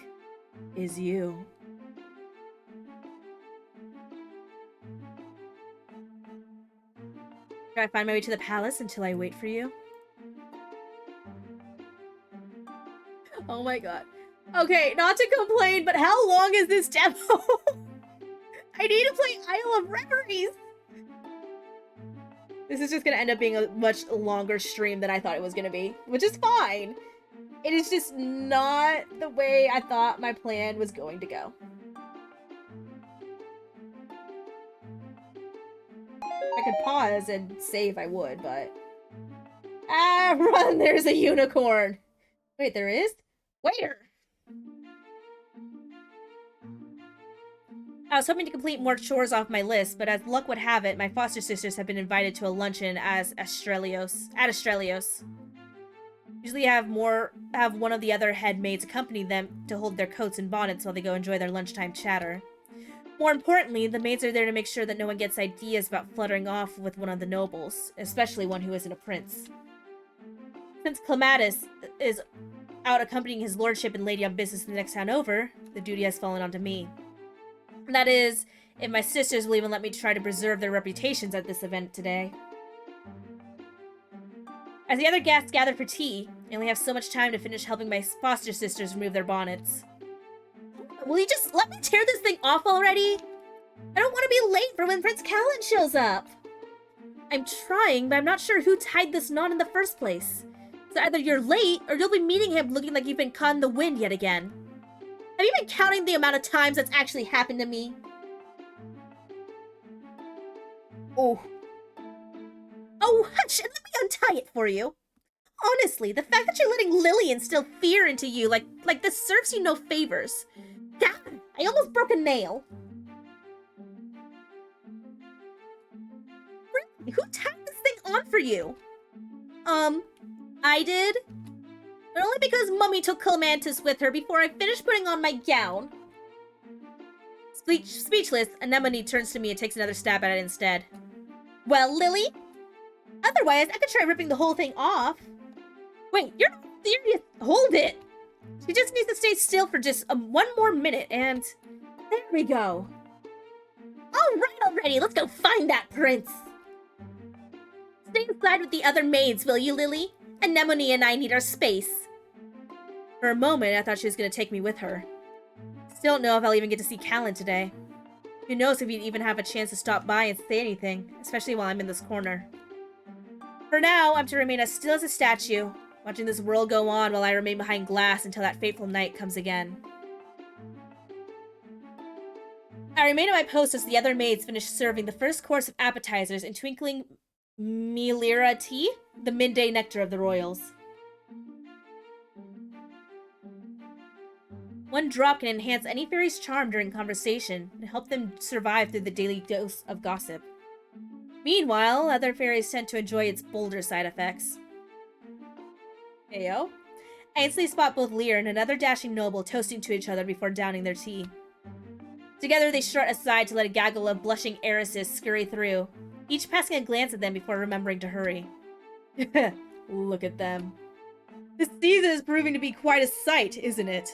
is you? Should I find my way to the palace until I wait for you? Oh my god. Okay, not to complain, but how long is this demo? I need to play Isle of Reveries! This is just gonna end up being a much longer stream than I thought it was gonna be, which is fine. It is just not the way I thought my plan was going to go. If I could pause and save, I would, but... Ah, run! There's a unicorn! Wait, there is? Where? I was hoping to complete more chores off my list, but as luck would have it, my foster sisters have been invited to a luncheon at Australios. Usually have one of the other head maids accompany them to hold their coats and bonnets while they go enjoy their lunchtime chatter. More importantly, the maids are there to make sure that no one gets ideas about fluttering off with one of the nobles, especially one who isn't a prince. Since Clematis is out accompanying his lordship and lady on business in the next town over, the duty has fallen onto me. That is, if my sisters will even let me try to preserve their reputations at this event today. As the other guests gather for tea, I only have so much time to finish helping my foster sisters remove their bonnets. Will you just let me tear this thing off already? I don't want to be late for when Prince Callan shows up. I'm trying, but I'm not sure who tied this knot in the first place. So either you're late, or you'll be meeting him looking like you've been caught in the wind yet again. Have you been counting the amount of times that's actually happened to me? Oh. Oh, hush, and let me untie it for you. Honestly, the fact that you're letting Lily instill fear into you like this serves you no favors. God, I almost broke a nail. Really? Who tied this thing on for you? I did. But only because Mummy took Clematis with her before I finished putting on my gown. Speechless, Anemone turns to me and takes another stab at it instead. Well, Lily? Otherwise, I could try ripping the whole thing off. Wait, you're not serious? Hold it! She just needs to stay still for just one more minute, and... There we go. Alright already, let's go find that prince! Stay inside with the other maids, will you, Lily? Anemone and I need our space. For a moment, I thought she was going to take me with her. Still don't know if I'll even get to see Callan today. Who knows if he'd even have a chance to stop by and say anything, especially while I'm in this corner. For now, I'm to remain as still as a statue, watching this world go on while I remain behind glass until that fateful night comes again. I remain at my post as the other maids finish serving the first course of appetizers and twinkling Melira tea, the midday nectar of the royals. One drop can enhance any fairy's charm during conversation and help them survive through the daily dose of gossip. Meanwhile, other fairies tend to enjoy its bolder side effects. Heyo. I instantly spot both Lear and another dashing noble toasting to each other before downing their tea. Together they strut aside to let a gaggle of blushing heiresses scurry through, each passing a glance at them before remembering to hurry. Look at them. This season is proving to be quite a sight, isn't it?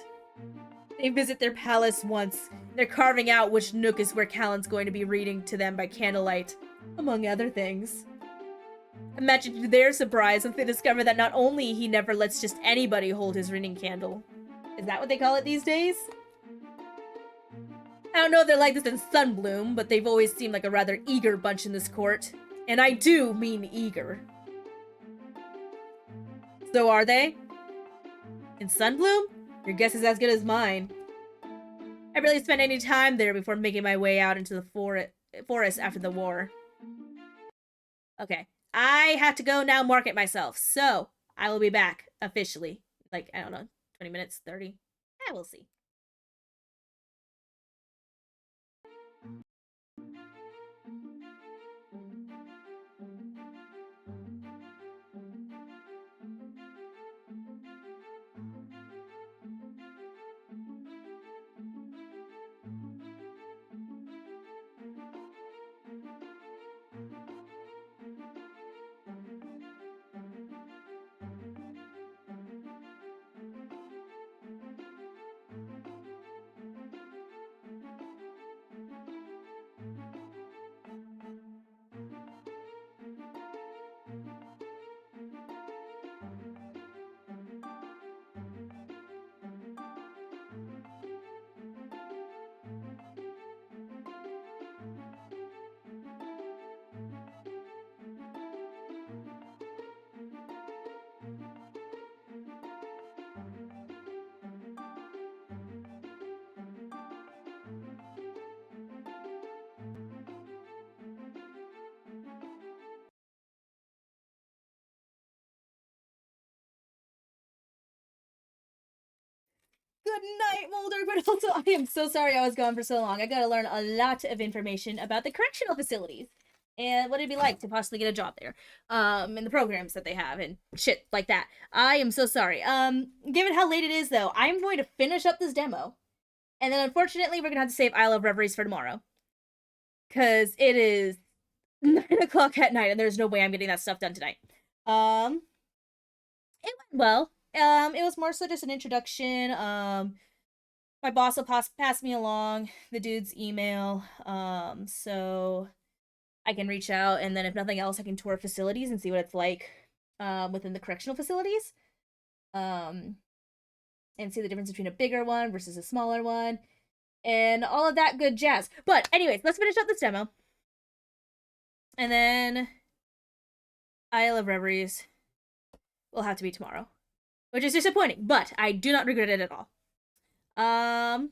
They visit their palace once. They're carving out which nook is where Callan's going to be reading to them by candlelight, among other things. Imagine to their surprise if they discover that not only he never lets just anybody hold his reading candle. Is that what they call it these days? I don't know if they're like this in Sunbloom, but they've always seemed like a rather eager bunch in this court. And I do mean eager. So are they? In Sunbloom? Your guess is as good as mine. I barely spent any time there before making my way out into the forest after the war. Okay, I have to go now market myself, so I will be back officially. Like, I don't know, 20 minutes, 30? We'll see. Good night, Mulder. But also, I am so sorry I was gone for so long. I gotta learn a lot of information about the correctional facilities and what it'd be like to possibly get a job there, and the programs that they have and shit like that. I am so sorry. Given how late it is, though, I'm going to finish up this demo, and then unfortunately, we're gonna have to save Isle of Reveries for tomorrow, cause it is 9 o'clock at night, and there's no way I'm getting that stuff done tonight. It went well. It was more so just an introduction. My boss will pass me along the dude's email, so I can reach out, and then if nothing else, I can tour facilities and see what it's like, within the correctional facilities, and see the difference between a bigger one versus a smaller one, and all of that good jazz. But anyways, let's finish up this demo, and then Isle of Reveries will have to be tomorrow, which is disappointing, but I do not regret it at all. I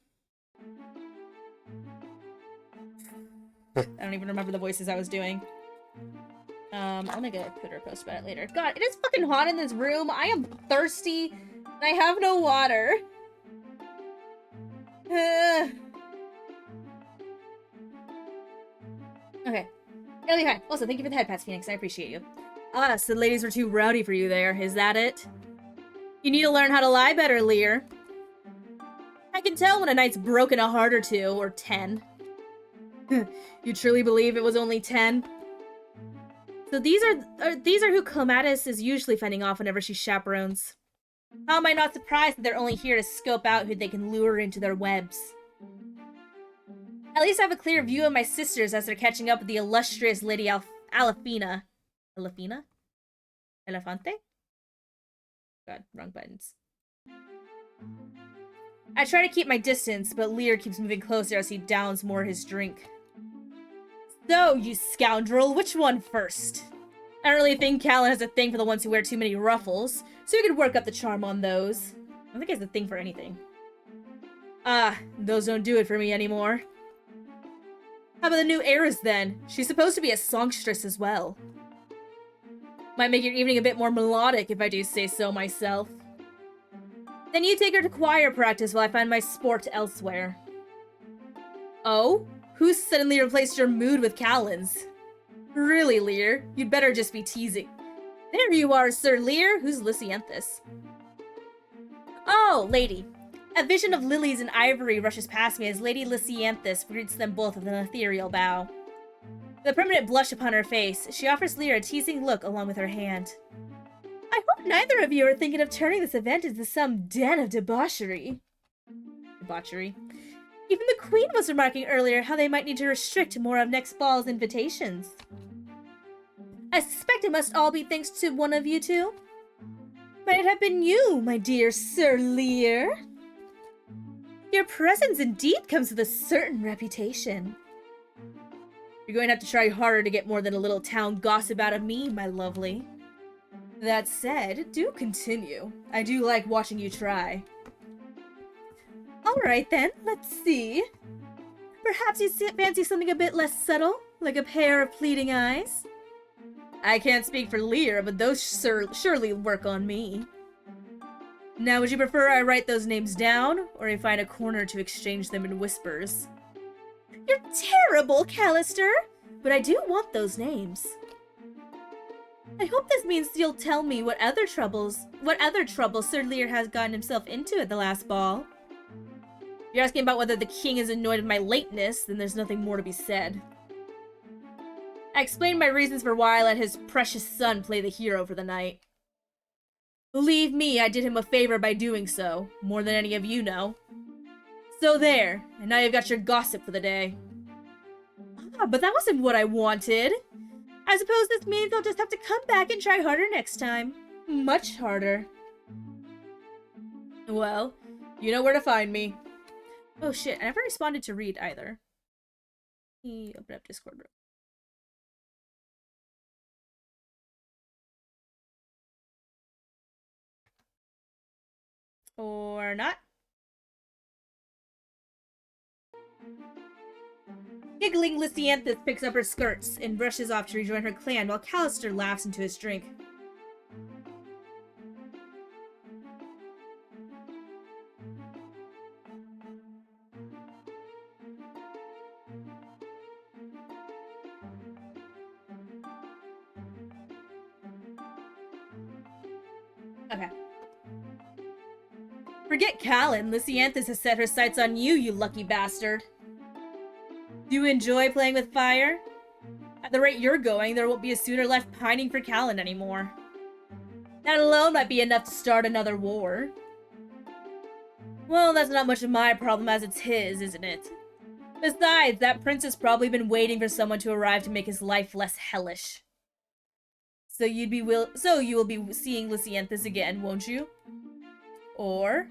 don't even remember the voices I was doing. I'll make a Twitter post about it later. God, it is fucking hot in this room. I am thirsty, and I have no water. Okay. It'll be fine. Also, thank you for the head pats, Phoenix. I appreciate you. Ah, so the ladies were too rowdy for you there. Is that it? You need to learn how to lie better, Lear. I can tell when a knight's broken a heart or two, or 10. You truly believe it was only 10? So these are who Clematis is usually fending off whenever she chaperones. How am I not surprised that they're only here to scope out who they can lure into their webs? At least I have a clear view of my sisters as they're catching up with the illustrious Lady Alafina. Alafina? Elefante? God, wrong buttons. I try to keep my distance, but Lear keeps moving closer as he downs more his drink. So, you scoundrel, which one first? I don't really think Callan has a thing for the ones who wear too many ruffles, so we could work up the charm on those. I don't think he has a thing for anything. Ah, those don't do it for me anymore. How about the new heiress then? She's supposed to be a songstress as well. Might make your evening a bit more melodic if I do say so myself. Then you take her to choir practice while I find my sport elsewhere. Oh? Who's suddenly replaced your mood with Callan's? Really, Lear? You'd better just be teasing. There you are, Sir Lear. Who's Lysianthus? Oh, lady. A vision of lilies and ivory rushes past me as Lady Lysianthus greets them both with an ethereal bow. With a permanent blush upon her face, she offers Lear a teasing look along with her hand. I hope neither of you are thinking of turning this event into some den of debauchery. Debauchery? Even the Queen was remarking earlier how they might need to restrict more of next ball's invitations. I suspect it must all be thanks to one of you two. Might it have been you, my dear Sir Lear? Your presence indeed comes with a certain reputation. You're going to have to try harder to get more than a little town gossip out of me, my lovely. That said, do continue. I do like watching you try. Alright then, let's see. Perhaps you fancy something a bit less subtle, like a pair of pleading eyes? I can't speak for Lear, but those surely work on me. Now, would you prefer I write those names down, or I find a corner to exchange them in whispers? You're terrible, Callister! But I do want those names. I hope this means you'll tell me what other trouble Sir Lear has gotten himself into at the last ball. If you're asking about whether the king is annoyed at my lateness, then there's nothing more to be said. I explained my reasons for why I let his precious son play the hero for the night. Believe me, I did him a favor by doing so, more than any of you know. So there, and now you've got your gossip for the day. Ah, but that wasn't what I wanted. I suppose this means I'll just have to come back and try harder next time. Much harder. Well, you know where to find me. Oh shit, I never responded to Reed either. Let me open up Discord real. Or not. Giggling, Lysianthus picks up her skirts and rushes off to rejoin her clan while Callister laughs into his drink. Okay. Forget Callan. Lysianthus has set her sights on you, you lucky bastard. Do you enjoy playing with fire? At the rate you're going, there won't be a suitor left pining for Callan anymore. That alone might be enough to start another war. Well, that's not much of my problem as it's his, isn't it? Besides, that prince has probably been waiting for someone to arrive to make his life less hellish. So you will be seeing Lysianthus again, won't you? Or,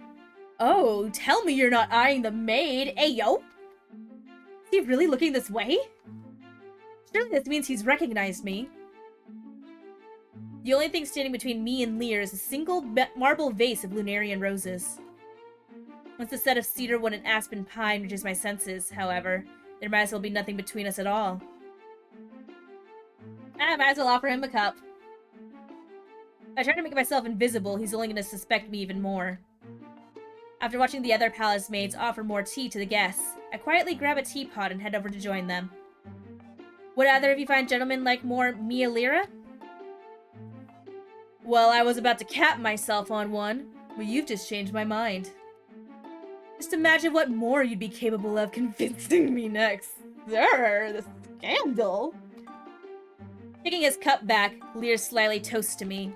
oh, tell me you're not eyeing the maid. Ayo! Is he really looking this way? Surely this means he's recognized me. The only thing standing between me and Lear is a single marble vase of Lunarian roses. Once the set of cedar wood and aspen pine reaches my senses, however, there might as well be nothing between us at all. I might as well offer him a cup. If I try to make myself invisible, he's only going to suspect me even more. After watching the other palace maids offer more tea to the guests, I quietly grab a teapot and head over to join them. Would either of you find gentlemen like more Mia Lyra? Well, I was about to cap myself on one, but you've just changed my mind. Just imagine what more you'd be capable of convincing me next. Sir, the scandal! Taking his cup back, Lear slyly toasts to me.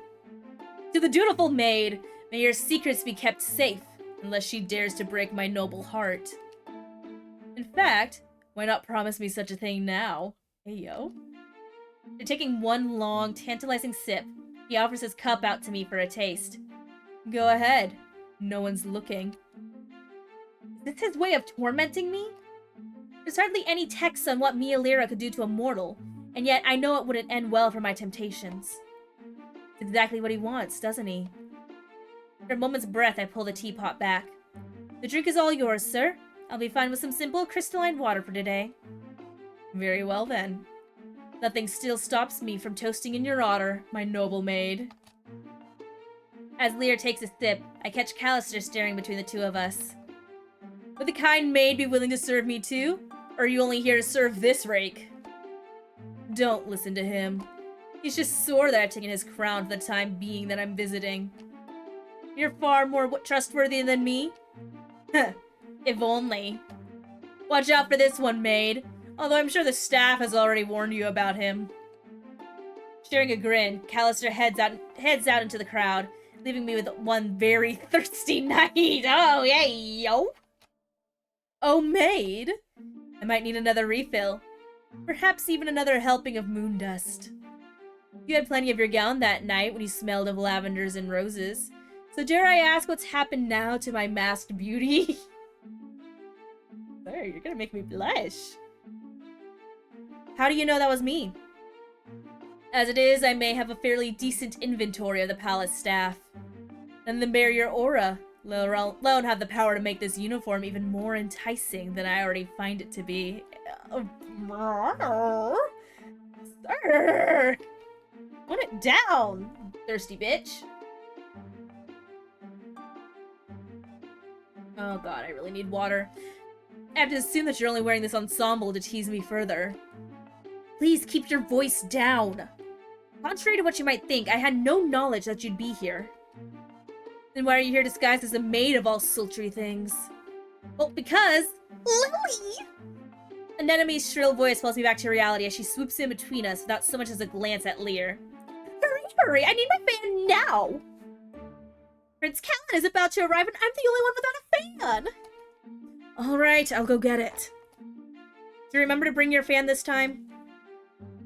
To the dutiful maid, may your secrets be kept safe, unless she dares to break my noble heart. In fact, why not promise me such a thing now? Hey, yo. After taking one long, tantalizing sip, he offers his cup out to me for a taste. Go ahead. No one's looking. Is this his way of tormenting me? There's hardly any text on what Mia Lyra could do to a mortal, and yet I know it wouldn't end well for my temptations. It's exactly what he wants, doesn't he? After a moment's breath, I pull the teapot back. The drink is all yours, sir. I'll be fine with some simple, crystalline water for today. Very well, then. Nothing still stops me from toasting in your honor, my noble maid. As Lear takes a sip, I catch Callister staring between the two of us. Would the kind maid be willing to serve me too? Or are you only here to serve this rake? Don't listen to him. He's just sore that I've taken his crown for the time being that I'm visiting. You're far more trustworthy than me? If only. Watch out for this one, maid. Although I'm sure the staff has already warned you about him. Sharing a grin, Callister heads out into the crowd, leaving me with one very thirsty night. Oh, yay, yo! Oh, maid. I might need another refill. Perhaps even another helping of moondust. You had plenty of your gown that night when you smelled of lavenders and roses. So dare I ask what's happened now to my masked beauty? Sir, you're gonna make me blush. How do you know that was me? As it is, I may have a fairly decent inventory of the palace staff. And then bear your aura, let alone have the power to make this uniform even more enticing than I already find it to be. Sir! Put it down, thirsty bitch. Oh god, I really need water. I have to assume that you're only wearing this ensemble to tease me further. Please keep your voice down. Contrary to what you might think, I had no knowledge that you'd be here. Then why are you here disguised as a maid of all sultry things? Well, because... Lily! Anemone's shrill voice pulls me back to reality as she swoops in between us without so much as a glance at Lear. Hurry, hurry! I need my fan now! Prince Callan is about to arrive and I'm the only one without a fan! Alright, I'll go get it. Do you remember to bring your fan this time?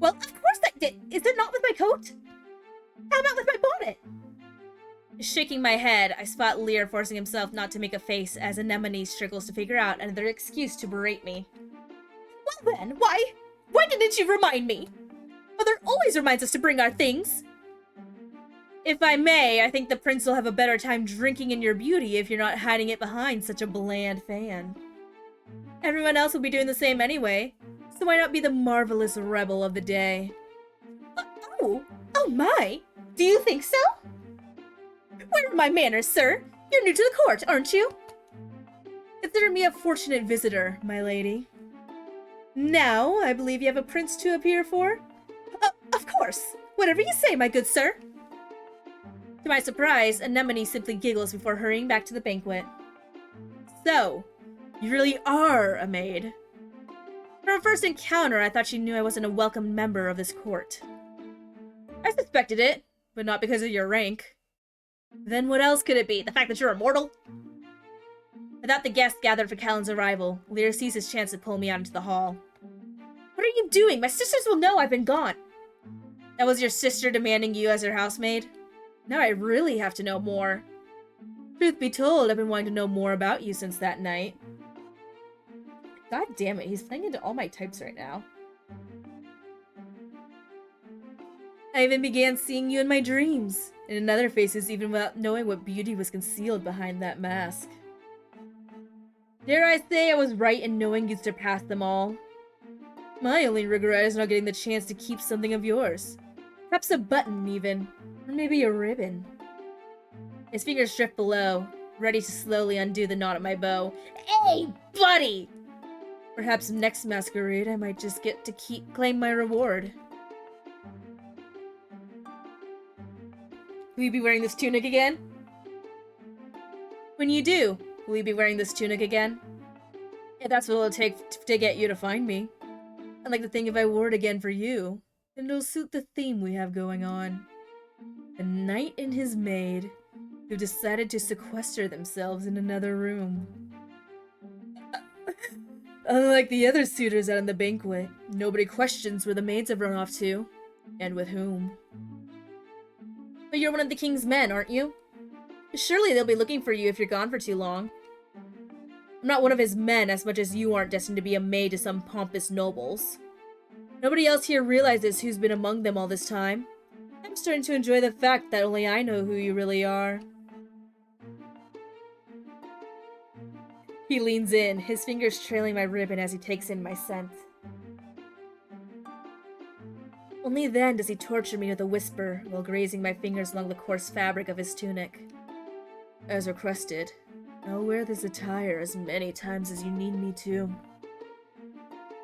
Well, of course I did! Is it not with my coat? How about with my bonnet? Shaking my head, I spot Lear forcing himself not to make a face as Anemone struggles to figure out another excuse to berate me. Well then, why didn't you remind me? Mother always reminds us to bring our things. If I may, I think the prince will have a better time drinking in your beauty if you're not hiding it behind such a bland fan. Everyone else will be doing the same anyway, so why not be the marvelous rebel of the day? Oh my! Do you think so? Where are my manners, sir? You're new to the court, aren't you? Consider me a fortunate visitor, my lady. Now, I believe you have a prince to appear for? Of course! Whatever you say, my good sir! To my surprise, Anemone simply giggles before hurrying back to the banquet. So, you really are a maid. From our first encounter, I thought she knew I wasn't a welcome member of this court. I suspected it, but not because of your rank. Then what else could it be? The fact that you're immortal? Without the guests gathered for Callan's arrival, Lear seized his chance to pull me out into the hall. What are you doing? My sisters will know I've been gone. That was your sister demanding you as her housemaid? Now I really have to know more. Truth be told, I've been wanting to know more about you since that night. God damn it, he's playing into all my types right now. I even began seeing you in my dreams, and in other faces even without knowing what beauty was concealed behind that mask. Dare I say I was right in knowing you'd surpass them all. My only regret is not getting the chance to keep something of yours. Perhaps a button, even. Or maybe a ribbon. His fingers drift below, ready to slowly undo the knot at my bow. Hey, buddy! Perhaps next masquerade I might just get to claim my reward. Will you be wearing this tunic again? When you do, will you be wearing this tunic again? If that's what it'll take to get you to find me. I'd like to think if I wore it again for you, then it'll suit the theme we have going on. A knight and his maid who decided to sequester themselves in another room. Unlike the other suitors out in the banquet, nobody questions where the maids have run off to, and with whom. But you're one of the king's men, aren't you? Surely they'll be looking for you if you're gone for too long. I'm not one of his men as much as you aren't destined to be a maid to some pompous nobles. Nobody else here realizes who's been among them all this time. I'm starting to enjoy the fact that only I know who you really are. He leans in, his fingers trailing my ribbon as he takes in my scent. Only then does he torture me with a whisper while grazing my fingers along the coarse fabric of his tunic. As requested, I'll wear this attire as many times as you need me to.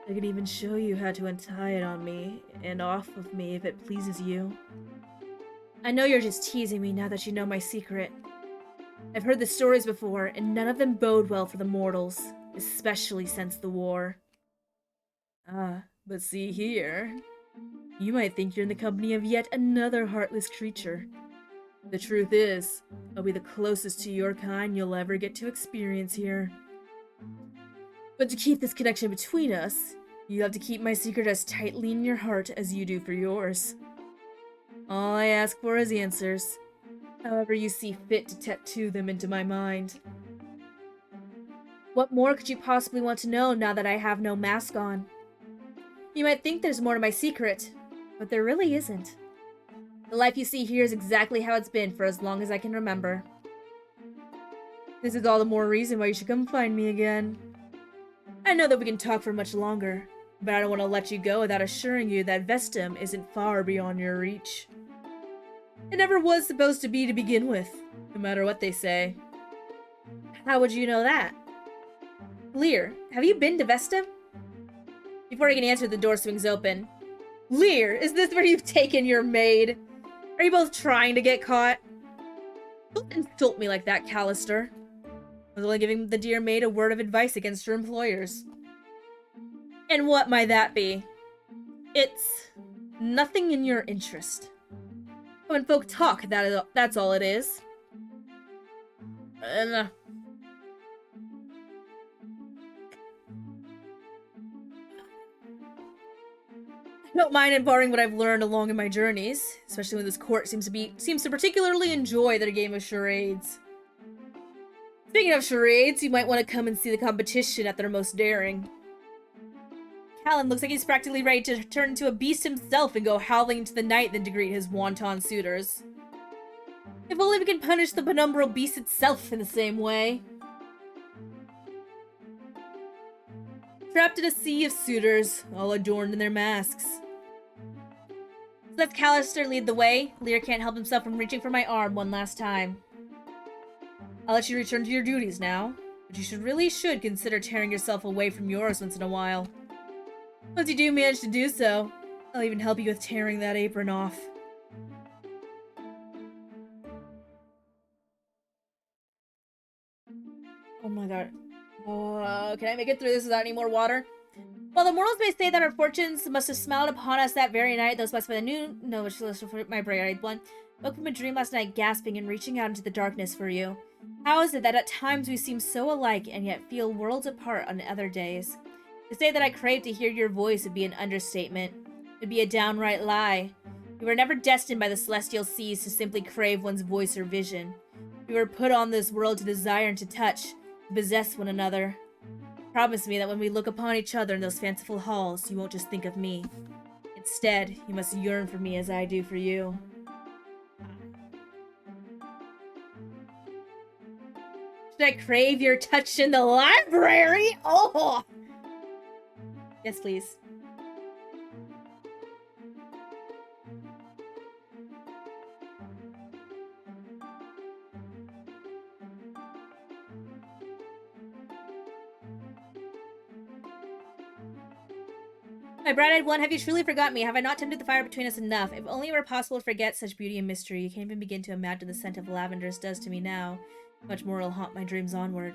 I can even show you how to untie it on me and off of me if it pleases you. I know you're just teasing me now that you know my secret. I've heard the stories before, and none of them bode well for the mortals, especially since the war. Ah, but see here. You might think you're in the company of yet another heartless creature. The truth is, I'll be the closest to your kind you'll ever get to experience here. But to keep this connection between us, you have to keep my secret as tightly in your heart as you do for yours. All I ask for is answers, however you see fit to tattoo them into my mind. What more could you possibly want to know now that I have no mask on? You might think there's more to my secret, but there really isn't. The life you see here is exactly how it's been for as long as I can remember. This is all the more reason why you should come find me again. I know that we can talk for much longer, but I don't want to let you go without assuring you that Vestum isn't far beyond your reach. It never was supposed to be to begin with, no matter what they say. How would you know that? Lear, have you been to Vestum? Before I can answer, the door swings open. Lear, is this where you've taken your maid? Are you both trying to get caught? Don't insult me like that, Callister. I was only giving the dear maid a word of advice against her employers. And what might that be? It's nothing in your interest. When folk talk, that's all it is. I don't mind imparting what I've learned along in my journeys, especially when this court seems to particularly enjoy their game of charades. Speaking of charades, you might want to come and see the competition at their most daring. Callan looks like he's practically ready to turn into a beast himself and go howling into the night than to greet his wanton suitors. If only we can punish the penumbral beast itself in the same way. Trapped in a sea of suitors, all adorned in their masks. Let Callister lead the way. Lear can't help himself from reaching for my arm one last time. I'll let you return to your duties now, but you really should consider tearing yourself away from yours once in a while. Once you do manage to do so, I'll even help you with tearing that apron off. go. Can I make it through this without any more water? While the mortals may say that our fortunes must have smiled upon us that very night, those blessed by the noon, no, which is for my bright-eyed one, woke from a dream last night, gasping and reaching out into the darkness for you. How is it that at times we seem so alike and yet feel worlds apart on other days? To say that I crave to hear your voice would be an understatement. It would be a downright lie. We were never destined by the celestial seas to simply crave one's voice or vision. We were put on this world to desire and to touch, to possess one another. Promise me that when we look upon each other in those fanciful halls, you won't just think of me. Instead, you must yearn for me as I do for you. Should I crave your touch in the library? Oh! Yes, please. My bright-eyed one, have you truly forgot me? Have I not tended the fire between us enough? If only it were possible to forget such beauty and mystery. You can't even begin to imagine the scent of lavenders does to me now. Much more will haunt my dreams onward.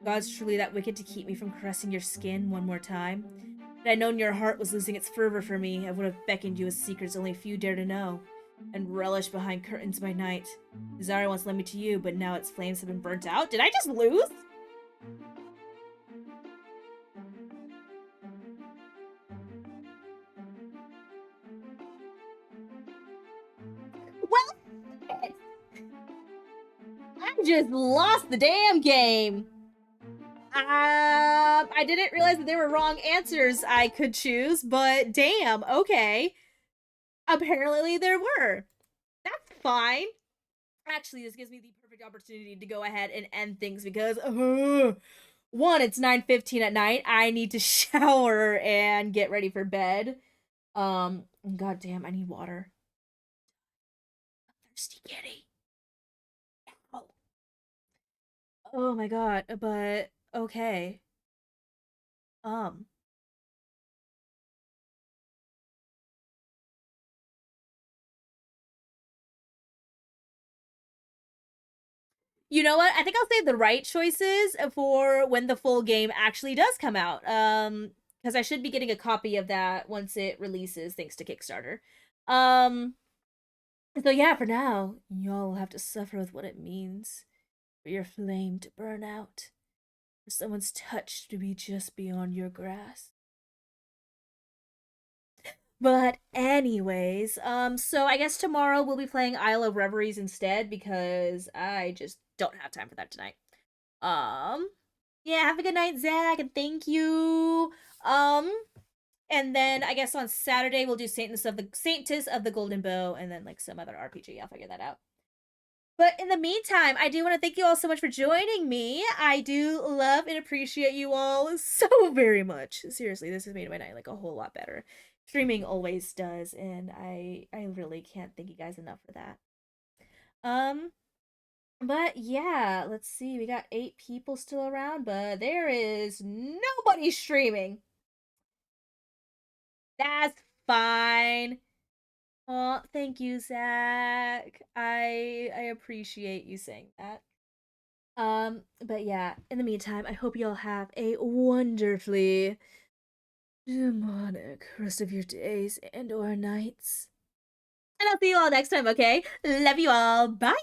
God's truly that wicked to keep me from caressing your skin one more time. Had I known your heart was losing its fervor for me, I would have beckoned you with secrets only few dare to know, and relished behind curtains by night. Desire once led me to you, but now its flames have been burnt out. Did I just lose? Well, I just lost the damn game. I didn't realize that there were wrong answers I could choose, but damn, okay. Apparently there were. That's fine. Actually, this gives me the perfect opportunity to go ahead and end things because, one, it's 9:15 at night. I need to shower and get ready for bed. God damn, I need water. Thirsty kitty. Oh. Oh my god, but okay. Um, you know what? I think I'll save the right choices for when the full game actually does come out. Because I should be getting a copy of that once it releases, thanks to Kickstarter. Um, so yeah, for now, y'all will have to suffer with what it means for your flame to burn out, for someone's touch to be just beyond your grasp. But anyways, so I guess tomorrow we'll be playing Isle of Reveries instead because I just don't have time for that tonight. Um, yeah, have a good night, Zach, and thank you. Um, and then I guess on Saturday we'll do Saintess of the Golden Bow, and then like some other RPG. I'll figure that out. But in the meantime, I do want to thank you all so much for joining me. I do love and appreciate you all so very much. Seriously, this has made my night like a whole lot better. Streaming always does, and I really can't thank you guys enough for that. Um, but yeah, let's see. We got 8 people still around, but there is nobody streaming. That's fine. Oh, thank you, Zach. I appreciate you saying that. But yeah, in the meantime, I hope you all have a wonderfully demonic rest of your days and or nights. And I'll see you all next time, okay? Love you all. Bye.